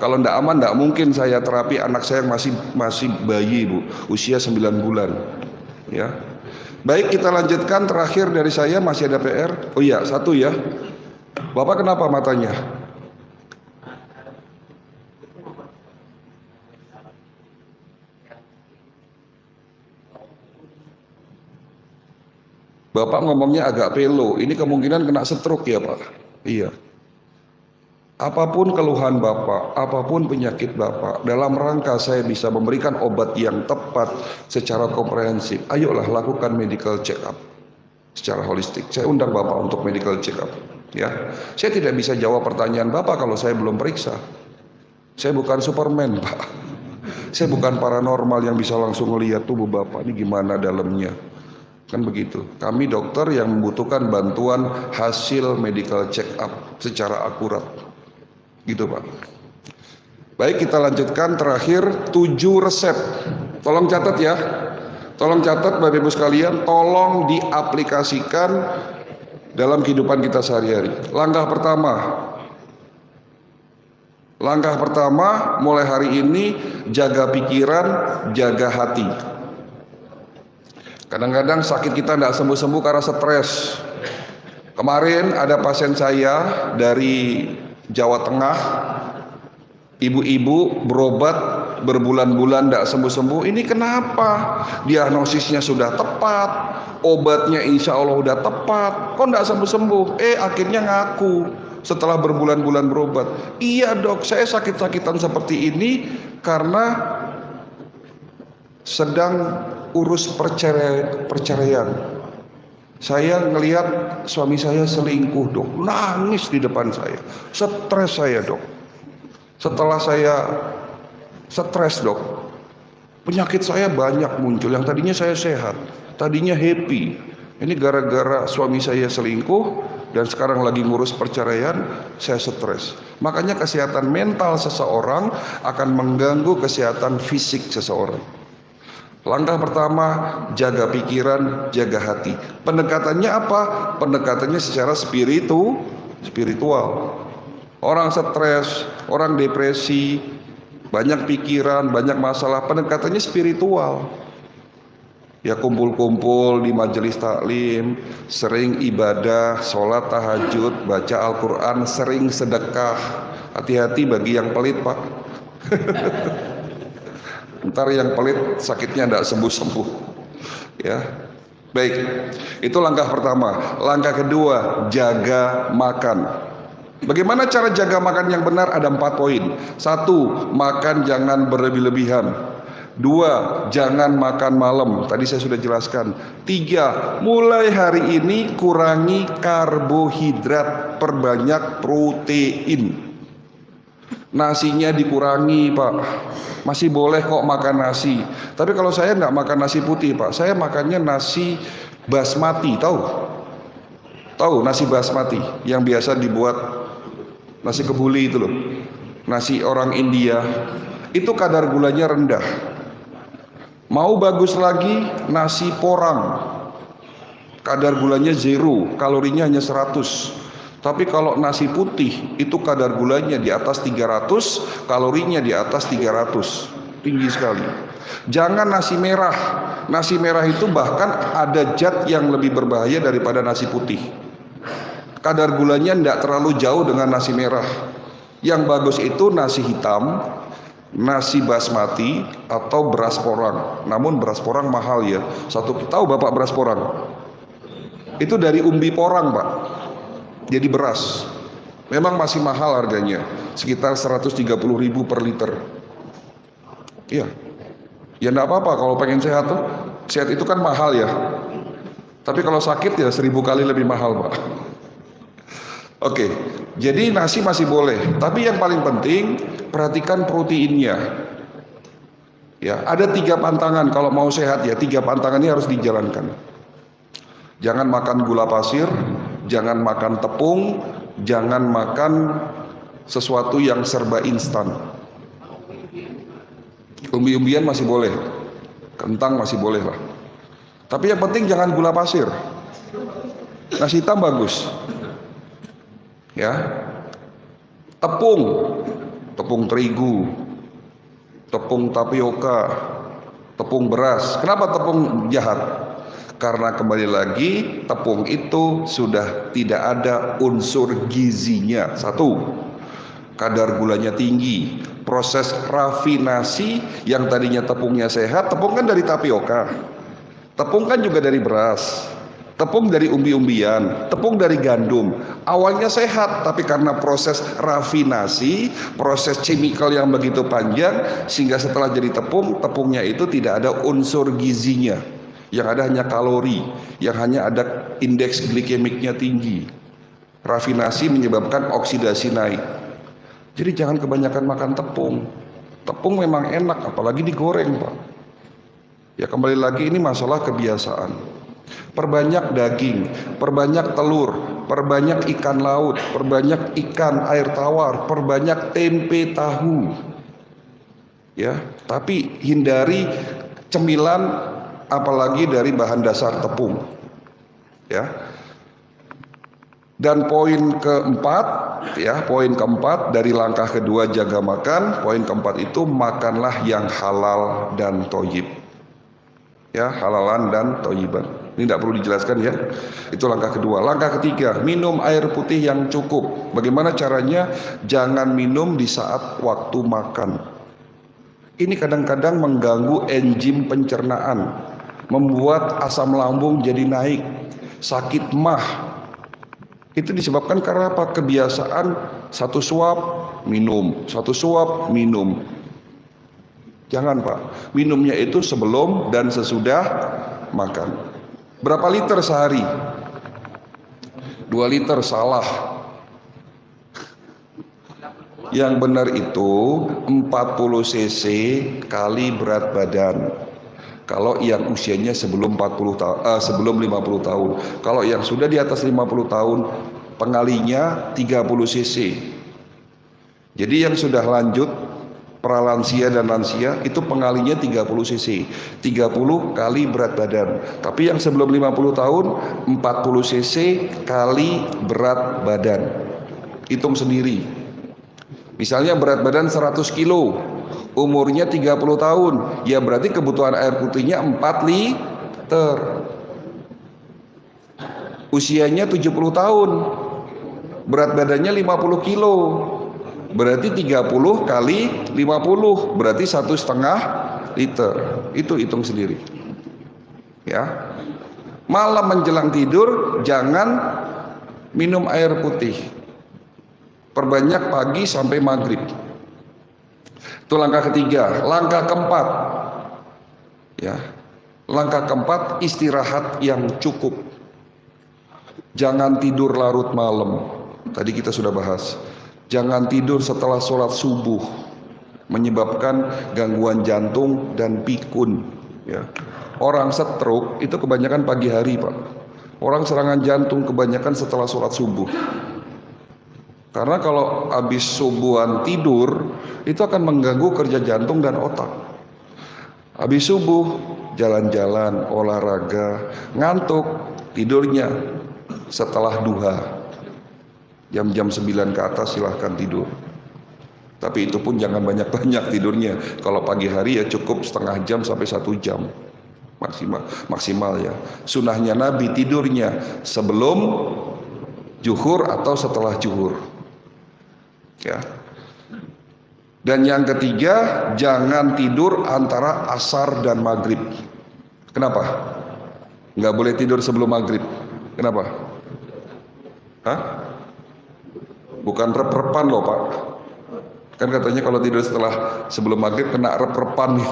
Kalau tidak aman, tidak mungkin saya terapi anak saya yang masih bayi, Bu, usia 9 bulan. Ya. Baik, kita lanjutkan. Terakhir dari saya, masih ada PR. Oh iya, 1 ya. Bapak kenapa matanya? Bapak ngomongnya agak pelo. Ini kemungkinan kena stroke ya, Pak? Iya. Apapun keluhan Bapak, apapun penyakit Bapak, dalam rangka saya bisa memberikan obat yang tepat secara komprehensif, ayolah lakukan medical check up secara holistik. Saya undang Bapak untuk medical check up. Ya, saya tidak bisa jawab pertanyaan Bapak kalau saya belum periksa. Saya bukan Superman, Pak. Saya bukan paranormal yang bisa langsung melihat tubuh Bapak ini gimana dalamnya. Kan begitu. Kami dokter yang membutuhkan bantuan hasil medical check up secara akurat. Gitu, Pak. Baik, kita lanjutkan. Terakhir, 7 resep. Tolong catat ya. Tolong catat Bapak Ibu sekalian, tolong diaplikasikan dalam kehidupan kita sehari-hari. Langkah pertama mulai hari ini, jaga pikiran, jaga hati. Kadang-kadang sakit kita tidak sembuh-sembuh karena stres. Kemarin ada pasien saya dari Jawa Tengah, ibu-ibu berobat berbulan-bulan tidak sembuh-sembuh. Ini kenapa? Diagnosisnya sudah tepat, obatnya insya Allah sudah tepat, kok tidak sembuh-sembuh? Akhirnya ngaku setelah berbulan-bulan berobat, iya dok, saya sakit-sakitan seperti ini karena sedang urus perceraian. Saya ngelihat suami saya selingkuh dok, nangis di depan saya, stres saya dok. Setelah saya stres dok, penyakit saya banyak muncul. Yang tadinya saya sehat, tadinya happy. Ini gara-gara suami saya selingkuh dan sekarang lagi ngurus perceraian, saya stres. Makanya kesehatan mental seseorang akan mengganggu kesehatan fisik seseorang. Langkah pertama, jaga pikiran, jaga hati. Pendekatannya apa? Pendekatannya secara spiritual. Orang stres, orang depresi, banyak pikiran, banyak masalah, pendekatannya spiritual. Ya kumpul-kumpul di majelis taklim, sering ibadah, sholat tahajud, baca Al-Quran, sering sedekah. Hati-hati bagi yang pelit, Pak. Ntar yang pelit sakitnya tidak sembuh-sembuh. Ya, baik. Itu langkah pertama. Langkah kedua, jaga makan. Bagaimana cara jaga makan yang benar? Ada 4 poin. 1, makan jangan berlebih-lebihan. 2, jangan makan malam. Tadi saya sudah jelaskan. 3, mulai hari ini kurangi karbohidrat, perbanyak protein. Nasinya dikurangi, Pak. Masih boleh kok makan nasi. Tapi kalau saya enggak makan nasi putih, Pak. Saya makannya nasi basmati, tahu? Tahu nasi basmati yang biasa dibuat nasi kebuli itu loh, nasi orang India, itu kadar gulanya rendah. Mau bagus lagi nasi porang, kadar gulanya 0, kalorinya hanya 100. Tapi kalau nasi putih itu kadar gulanya di atas 300, kalorinya di atas 300, tinggi sekali. Jangan nasi merah. Nasi merah itu bahkan ada zat yang lebih berbahaya daripada nasi putih. Kadar gulanya tidak terlalu jauh dengan nasi merah. Yang bagus itu nasi hitam, nasi basmati atau beras porang. Namun beras porang mahal ya. Tahu Bapak beras porang? Itu dari umbi porang, Pak. Jadi beras. Memang masih mahal harganya, sekitar 130.000 per liter. Iya. Ya enggak apa-apa kalau pengen sehat tuh. Sehat itu kan mahal ya. Tapi kalau sakit ya 1000 kali lebih mahal, Pak. Oke, jadi nasi masih boleh, tapi yang paling penting perhatikan proteinnya. Ya, ada 3 pantangan kalau mau sehat ya, 3 pantangan ini harus dijalankan. Jangan makan gula pasir, jangan makan tepung, jangan makan sesuatu yang serba instan. Umbi-umbian masih boleh, kentang masih boleh lah. Tapi yang penting jangan gula pasir. Nasi hitam bagus. Ya, tepung terigu, tepung tapioka, tepung beras. Kenapa tepung jahat? Karena kembali lagi tepung itu sudah tidak ada unsur gizinya. 1, kadar gulanya tinggi. Proses rafinasi yang tadinya tepungnya sehat, tepung kan dari tapioka, tepung kan juga dari beras, tepung dari umbi-umbian, tepung dari gandum. Awalnya sehat, tapi karena proses rafinasi, proses chemical yang begitu panjang, sehingga setelah jadi tepung, tepungnya itu tidak ada unsur gizinya. Yang ada hanya kalori, yang hanya ada indeks glikemiknya tinggi. Rafinasi menyebabkan oksidasi naik. Jadi jangan kebanyakan makan tepung. Tepung memang enak, apalagi digoreng, Pak. Ya kembali lagi ini masalah kebiasaan. Perbanyak daging, perbanyak telur, perbanyak ikan laut, perbanyak ikan air tawar, perbanyak tempe tahu. Ya, tapi hindari cemilan apalagi dari bahan dasar tepung. Ya. Dan poin keempat, ya, poin keempat dari langkah kedua jaga makan, poin keempat itu makanlah yang halal dan thayyib. Ya, halalan dan thayyiban. Ini tidak perlu dijelaskan ya. Itu langkah kedua. Langkah ketiga, minum air putih yang cukup. Bagaimana caranya? Jangan minum di saat waktu makan. Ini kadang-kadang mengganggu enzim pencernaan, membuat asam lambung jadi naik, sakit mah. Itu disebabkan karena apa? Kebiasaan 1 suap minum, 1 suap minum. Jangan, Pak. Minumnya itu sebelum dan sesudah makan. Berapa liter sehari? 2 liter, salah. Yang benar itu 40 cc kali berat badan. Kalau yang usianya sebelum 50 tahun. Kalau yang sudah di atas 50 tahun, pengalinya 30 cc. Jadi yang sudah lanjut, pralansia dan lansia, itu pengalinya 30 cc. 30 kali berat badan. Tapi yang sebelum 50 tahun, 40 cc kali berat badan. Hitung sendiri. Misalnya berat badan 100 kilo, umurnya 30 tahun, ya berarti kebutuhan air putihnya 4 liter. Usianya 70 tahun, berat badannya 50 kilo, berarti 30 kali 50, berarti 1,5 liter. Itu hitung sendiri. Ya. Malam menjelang tidur jangan minum air putih. Perbanyak pagi sampai maghrib. Itu langkah ketiga. Langkah keempat, ya, langkah keempat, istirahat yang cukup. Jangan tidur larut malam. Tadi kita sudah bahas. Jangan tidur setelah sholat subuh, menyebabkan gangguan jantung dan pikun. Ya. Orang stroke itu kebanyakan pagi hari, Pak. Orang serangan jantung kebanyakan setelah sholat subuh. Karena kalau habis subuhan tidur, itu akan mengganggu kerja jantung dan otak. Habis subuh, jalan-jalan, olahraga, ngantuk, tidurnya setelah duha. Jam-jam 9 ke atas silahkan tidur. Tapi itu pun jangan banyak-banyak tidurnya. Kalau pagi hari ya cukup setengah jam sampai 1 jam. Maksimal ya. Sunahnya Nabi tidurnya sebelum zuhur atau setelah zuhur. Ya. Dan yang ketiga, jangan tidur antara asar dan maghrib. Kenapa? Nggak boleh tidur sebelum maghrib. Kenapa? Hah? Bukan rep-repan loh Pak. Kan katanya kalau tidur sebelum maghrib kena rep-repan.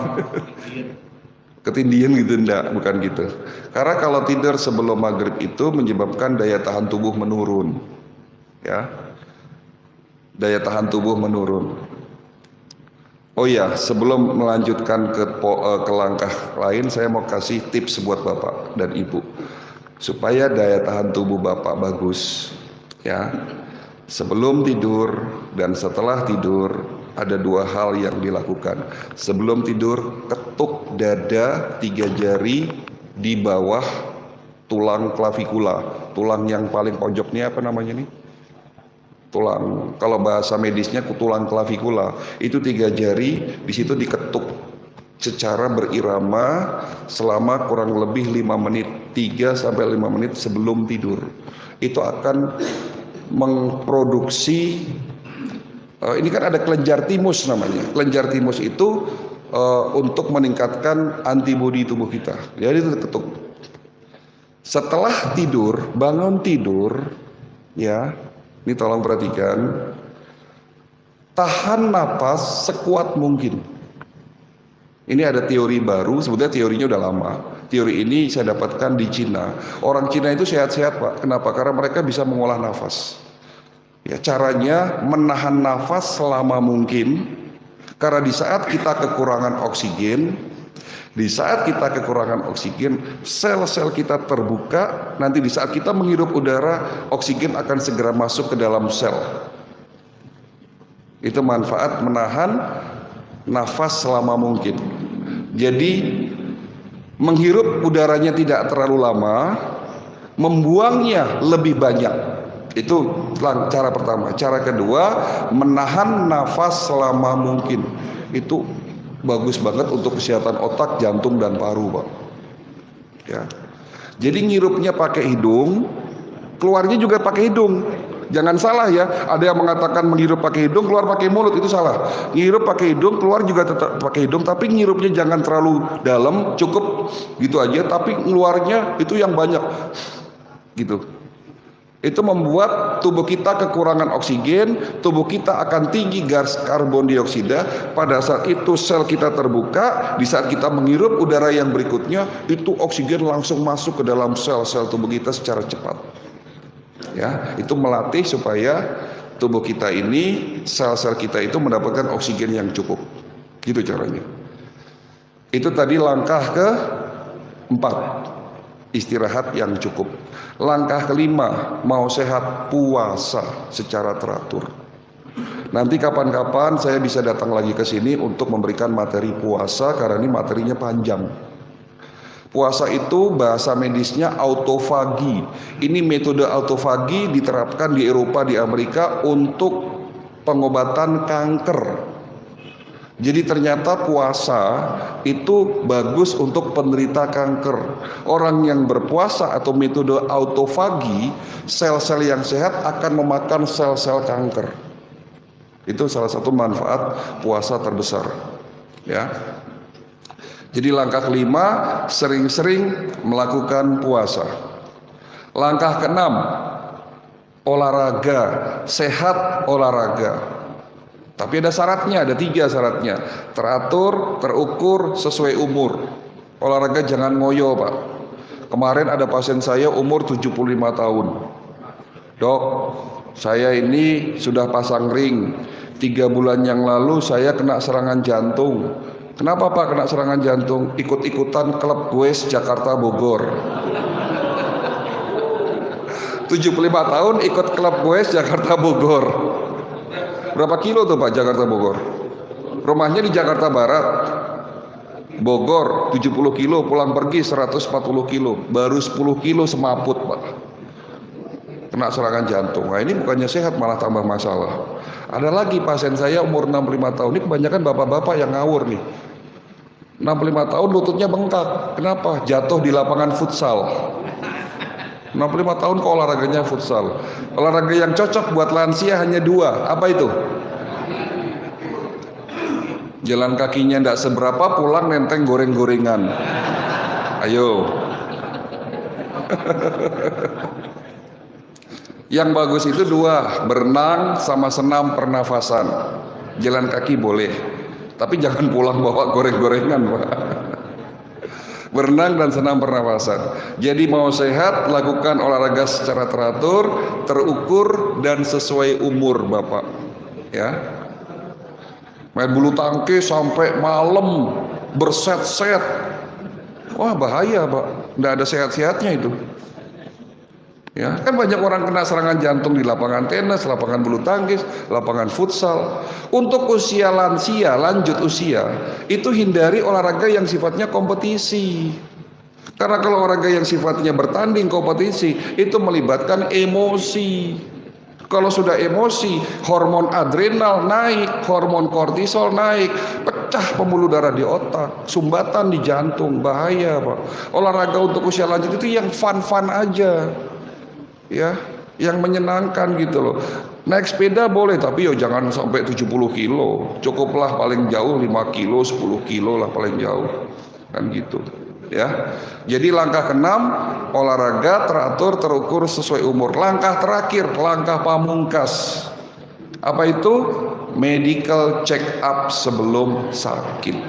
Ketindihan gitu, enggak, bukan gitu. Karena kalau tidur sebelum maghrib itu menyebabkan daya tahan tubuh menurun. Ya. Daya tahan tubuh menurun. Oh ya, sebelum melanjutkan ke langkah lain, saya mau kasih tips buat Bapak dan Ibu supaya daya tahan tubuh Bapak bagus. Ya, sebelum tidur dan setelah tidur ada 2 hal yang dilakukan. Sebelum tidur, ketuk dada 3 jari di bawah tulang klavikula. Tulang yang paling pojoknya apa namanya nih? Tulang, kalau bahasa medisnya tulang klavikula. Itu 3 jari, di situ diketuk secara berirama selama kurang lebih 5 menit, 3-5 menit sebelum tidur. Itu akan memproduksi ini kan ada kelenjar timus namanya. Kelenjar timus itu untuk meningkatkan antibodi tubuh kita. Jadi itu ketuk. Setelah tidur, bangun tidur, ya, ini tolong perhatikan, tahan napas sekuat mungkin. Ini ada teori baru, sebetulnya teorinya udah lama. Teori ini saya dapatkan di Cina. Orang Cina itu sehat-sehat Pak. Kenapa? Karena mereka bisa mengolah nafas. Ya, caranya menahan nafas selama mungkin, karena di saat kita kekurangan oksigen, sel-sel kita terbuka, nanti di saat kita menghirup udara, oksigen akan segera masuk ke dalam sel. Itu manfaat menahan nafas selama mungkin. Jadi menghirup udaranya tidak terlalu lama, membuangnya lebih banyak. Itu cara pertama. Cara kedua, menahan nafas selama mungkin. Itu bagus banget untuk kesehatan otak, jantung, dan paru, Pak. Ya. Jadi ngirupnya pakai hidung, keluarnya juga pakai hidung. Jangan salah ya, ada yang mengatakan menghirup pakai hidung, keluar pakai mulut, itu salah. Ngirup pakai hidung, keluar juga tetap pakai hidung, tapi ngirupnya jangan terlalu dalam, cukup gitu aja, tapi keluarnya itu yang banyak. Gitu. Itu membuat tubuh kita kekurangan oksigen, tubuh kita akan tinggi gas karbon dioksida. Pada saat itu sel kita terbuka, di saat kita menghirup udara yang berikutnya, itu oksigen langsung masuk ke dalam sel-sel tubuh kita secara cepat. Ya, itu melatih supaya tubuh kita ini, sel-sel kita itu mendapatkan oksigen yang cukup. Gitu caranya. Itu tadi langkah ke-4. Istirahat yang cukup. Langkah ke-5, mau sehat, puasa secara teratur. Nanti kapan-kapan saya bisa datang lagi ke sini untuk memberikan materi puasa, karena ini materinya panjang. Puasa itu bahasa medisnya autofagi. Ini metode autofagi diterapkan di Eropa, di Amerika untuk pengobatan kanker. Jadi ternyata puasa itu bagus untuk penderita kanker. Orang yang berpuasa atau metode autofagi, sel-sel yang sehat akan memakan sel-sel kanker. Itu salah satu manfaat puasa terbesar. Ya. Jadi langkah ke-5, sering-sering melakukan puasa. Langkah ke-6, olahraga, sehat olahraga. Tapi ada syaratnya, ada 3 syaratnya. Teratur, terukur, sesuai umur. Olahraga jangan ngoyo, Pak. Kemarin ada pasien saya umur 75 tahun. Dok, saya ini sudah pasang ring. 3 bulan yang lalu saya kena serangan jantung. Kenapa Pak kena serangan jantung? Ikut-ikutan klub goes Jakarta Bogor. 75 tahun ikut klub goes Jakarta Bogor. Berapa kilo tuh Pak Jakarta Bogor? Rumahnya di Jakarta Barat. Bogor 70 kilo, pulang pergi 140 kilo, baru 10 kilo semaput Pak, kena serangan jantung. Nah ini bukannya sehat malah tambah masalah. Ada lagi pasien saya umur 65 tahun, ini kebanyakan bapak-bapak yang ngawur nih. 65 tahun lututnya bengkak, kenapa? Jatuh di lapangan futsal. 65 tahun kok olahraganya futsal. Olahraga yang cocok buat lansia hanya 2, apa itu? Jalan kakinya tidak seberapa, pulang nenteng goreng-gorengan. Ayo. Yang bagus itu 2, berenang sama senam pernafasan. Jalan kaki boleh, tapi jangan pulang bawa goreng-gorengan Pak. Berenang dan senam pernafasan. Jadi mau sehat, lakukan olahraga secara teratur, terukur dan sesuai umur Bapak. Ya. Main bulu tangkis sampai malam berset-set. Wah bahaya Pak, nggak ada sehat-sehatnya itu. Ya, kan banyak orang kena serangan jantung di lapangan tenis, lapangan bulu tangkis, lapangan futsal. Untuk usia lansia, lanjut usia, itu hindari olahraga yang sifatnya kompetisi. Karena kalau olahraga yang sifatnya bertanding kompetisi, itu melibatkan emosi. Kalau sudah emosi, hormon adrenal naik, hormon kortisol naik, pecah pembuluh darah di otak, sumbatan di jantung, bahaya Pak. Olahraga untuk usia lanjut itu yang fun-fun aja, ya, yang menyenangkan gitu loh. Naik sepeda boleh, tapi jangan sampai 70 kilo, cukuplah paling jauh 5 kilo, 10 kilo lah paling jauh, kan gitu. Ya, jadi langkah ke-6 olahraga teratur terukur sesuai umur. Langkah terakhir, langkah pamungkas, apa itu? Medical check up sebelum sakit.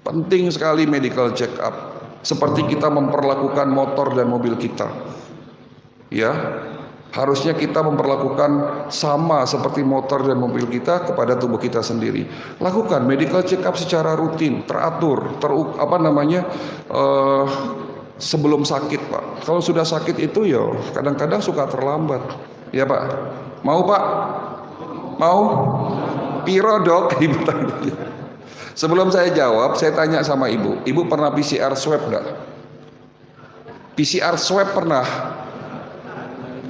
Penting sekali medical check up, seperti kita memperlakukan motor dan mobil kita. Ya, harusnya kita memperlakukan sama seperti motor dan mobil kita kepada tubuh kita sendiri. Lakukan medical check up secara rutin, teratur, sebelum sakit Pak. Kalau sudah sakit itu ya kadang-kadang suka terlambat. Ya Pak, mau Pak? Mau? Piro dok? Ibu tanya. Sebelum saya jawab, saya tanya sama ibu. Ibu pernah PCR swab enggak? PCR swab pernah?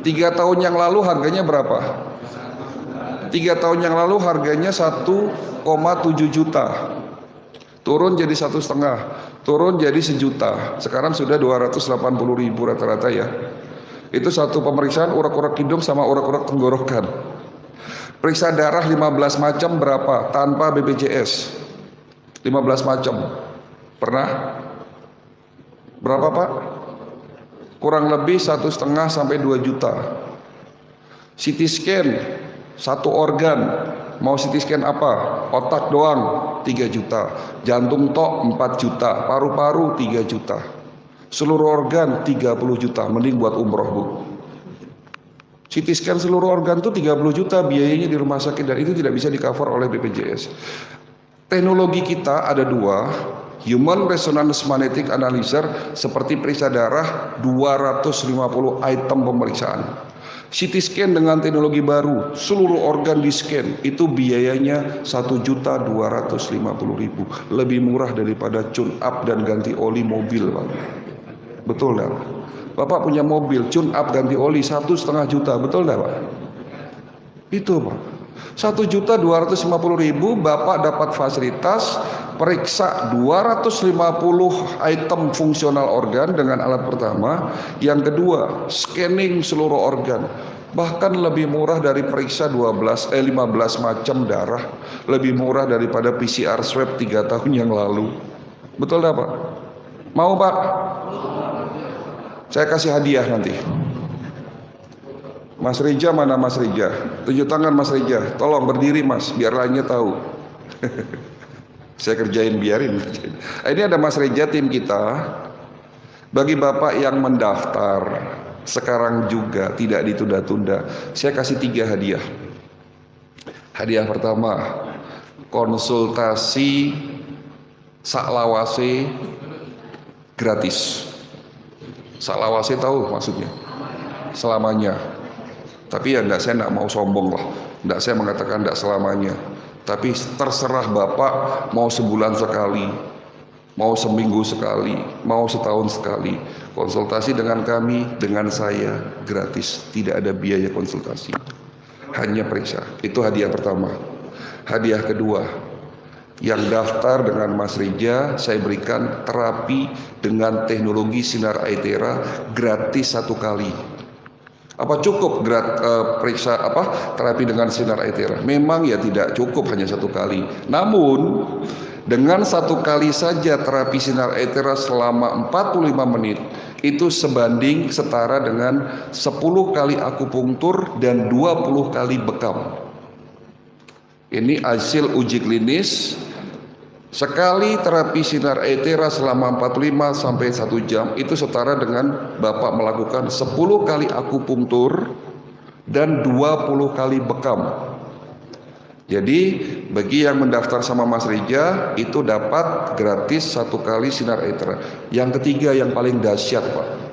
3 tahun yang lalu harganya berapa? 3 tahun yang lalu harganya 1,7 juta. Turun jadi 1,5, turun jadi 1 juta. Sekarang sudah 280.000 rata-rata ya. Itu satu pemeriksaan urak-urak hidung sama urak-urak tenggorokan. Periksa darah 15 macam berapa? Tanpa BPJS. 15 macam. Pernah? Berapa Pak? Kurang lebih 1,5 sampai 2 juta. CT scan 1 organ, mau CT scan apa? Otak doang 3 juta, jantung tok 4 juta, paru-paru 3 juta, seluruh organ 30 juta. Mending buat umroh Bu. CT scan seluruh organ tuh 30 juta biayanya di rumah sakit, dan itu tidak bisa di cover oleh BPJS. Teknologi kita ada 2. Human Resonance Magnetic Analyzer, seperti periksa darah 250 item pemeriksaan. CT scan dengan teknologi baru, seluruh organ di scan, itu biayanya 1.250.000, lebih murah daripada tune up dan ganti oli mobil Pak. Betul enggak? Bapak punya mobil, tune up ganti oli 1,5 juta, betul enggak Pak? Itu Pak, 1.250.000 Bapak dapat fasilitas periksa 250 item fungsional organ dengan alat pertama. Yang kedua, scanning seluruh organ. Bahkan lebih murah dari periksa 15 macam darah. Lebih murah daripada PCR swab 3 tahun yang lalu. Betul enggak Pak? Mau Pak? Saya kasih hadiah nanti. Mas Rija mana Mas Rija? Tunjuk tangan Mas Rija. Tolong berdiri Mas, biar lainnya tahu. Saya kerjain, biarin. Ini ada Mas Rija, tim kita. Bagi Bapak yang mendaftar sekarang juga, tidak ditunda-tunda, saya kasih 3 hadiah. Hadiah pertama, konsultasi saklawase gratis. Saklawase tahu maksudnya? selamanya. Tapi ya saya enggak mau sombong lah. Saya mengatakan enggak selamanya. Tapi terserah Bapak mau sebulan sekali, mau seminggu sekali, mau setahun sekali. Konsultasi dengan kami, dengan saya gratis, tidak ada biaya konsultasi. Hanya periksa. Itu hadiah pertama. Hadiah kedua, yang daftar dengan Mas Rija, saya berikan terapi dengan teknologi sinar Aetera gratis 1 kali. Apa cukup periksa terapi dengan sinar Aetera? Memang ya tidak cukup hanya 1 kali. Namun dengan 1 kali saja terapi sinar Aetera selama 45 menit itu sebanding setara dengan 10 kali akupunktur dan 20 kali bekam. Ini hasil uji klinis. Sekali terapi sinar Aetera selama 45 sampai 1 jam itu setara dengan Bapak melakukan 10 kali akupunktur dan 20 kali bekam. Jadi bagi yang mendaftar sama Mas Rija itu dapat gratis 1 kali sinar Aetera. Yang ketiga yang paling dahsyat, Pak.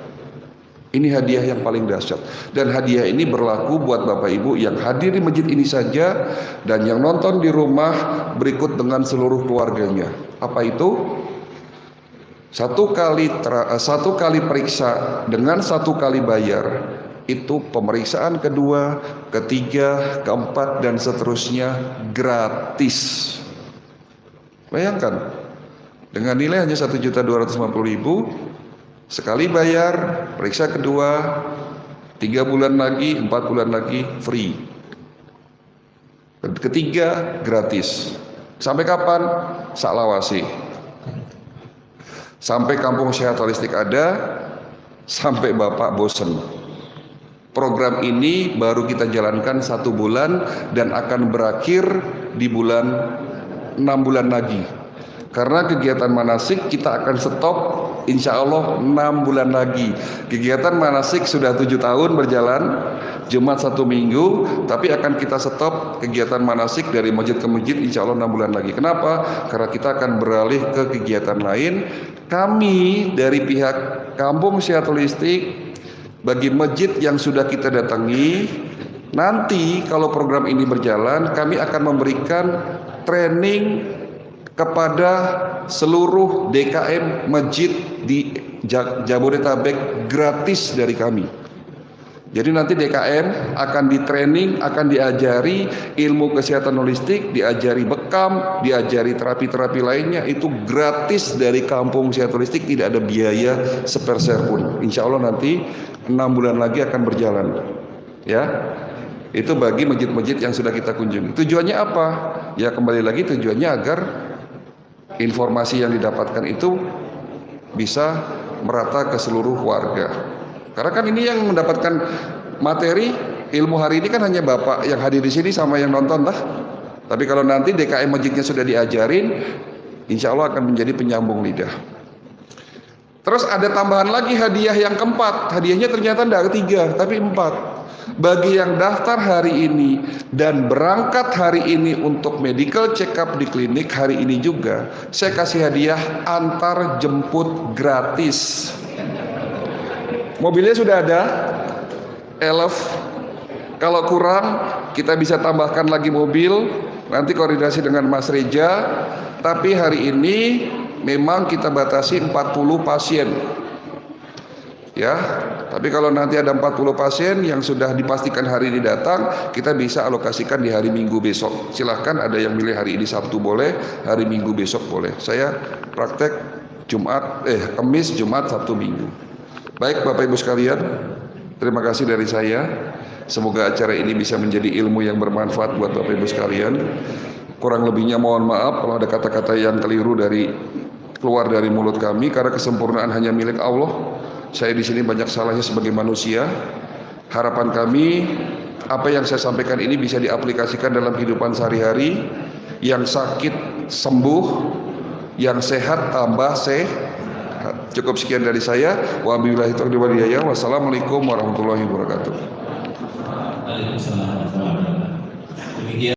Ini hadiah yang paling dahsyat. Dan hadiah ini berlaku buat Bapak Ibu yang hadir di masjid ini saja dan yang nonton di rumah berikut dengan seluruh keluarganya. Apa itu? 1 kali periksa dengan 1 kali bayar. Itu pemeriksaan kedua, ketiga, keempat dan seterusnya gratis. Bayangkan, dengan nilai hanya 1.250.000, sekali bayar, periksa kedua, 3 bulan lagi, 4 bulan lagi free. Ketiga gratis. Sampai kapan? Saklawasi. Sampai kampung sehat holistik ada, sampai Bapak bosen. Program ini baru kita jalankan 1 bulan dan akan berakhir di 6 bulan lagi. Karena kegiatan manasik kita akan stop insya Allah 6 bulan lagi. Kegiatan manasik sudah 7 tahun berjalan, Jumat 1 minggu, tapi akan kita stop kegiatan manasik dari masjid ke masjid insya Allah 6 bulan lagi. Kenapa? Karena kita akan beralih ke kegiatan lain. Kami dari pihak Kampung Sehat Holistik, bagi masjid yang sudah kita datangi, nanti kalau program ini berjalan, kami akan memberikan training kepada seluruh DKM masjid di Jabodetabek gratis dari kami. Jadi nanti DKM akan di training, akan diajari ilmu kesehatan holistik, diajari bekam, diajari terapi-terapi lainnya, itu gratis dari Kampung Sehat Holistik, tidak ada biaya seperser pun. Insya Allah nanti 6 bulan lagi akan berjalan. Ya, itu bagi masjid-masjid yang sudah kita kunjungi. Tujuannya apa? Ya kembali lagi tujuannya agar informasi yang didapatkan itu bisa merata ke seluruh warga. Karena kan ini yang mendapatkan materi ilmu hari ini kan hanya Bapak yang hadir di sini sama yang nonton lah. Tapi kalau nanti DKM masjidnya sudah diajarin, insya Allah akan menjadi penyambung lidah. Terus ada tambahan lagi hadiah yang keempat. Hadiahnya ternyata tidak 3 tapi 4. Bagi yang daftar hari ini dan berangkat hari ini untuk medical check up di klinik hari ini juga, saya kasih hadiah antar jemput gratis. Mobilnya sudah ada, elf. Kalau kurang kita bisa tambahkan lagi mobil, nanti koordinasi dengan Mas Rija. Tapi hari ini memang kita batasi 40 pasien. Ya, tapi kalau nanti ada 40 pasien yang sudah dipastikan hari ini datang, kita bisa alokasikan di hari Minggu besok. Silahkan, ada yang milih hari ini Sabtu boleh, hari Minggu besok boleh. Saya praktek Kamis, Jumat, Sabtu, Minggu. Baik Bapak Ibu sekalian, terima kasih dari saya. Semoga acara ini bisa menjadi ilmu yang bermanfaat buat Bapak Ibu sekalian. Kurang lebihnya mohon maaf kalau ada kata-kata yang keliru keluar dari mulut kami, karena kesempurnaan hanya milik Allah. Saya di sini banyak salahnya sebagai manusia. Harapan kami apa yang saya sampaikan ini bisa diaplikasikan dalam kehidupan sehari-hari. Yang sakit sembuh, yang sehat tambah sehat. Cukup sekian dari saya. Wabillahi taufiq wal hidayah. Wassalamualaikum warahmatullahi wabarakatuh. Waalaikumsalam warahmatullahi wabarakatuh. Demikian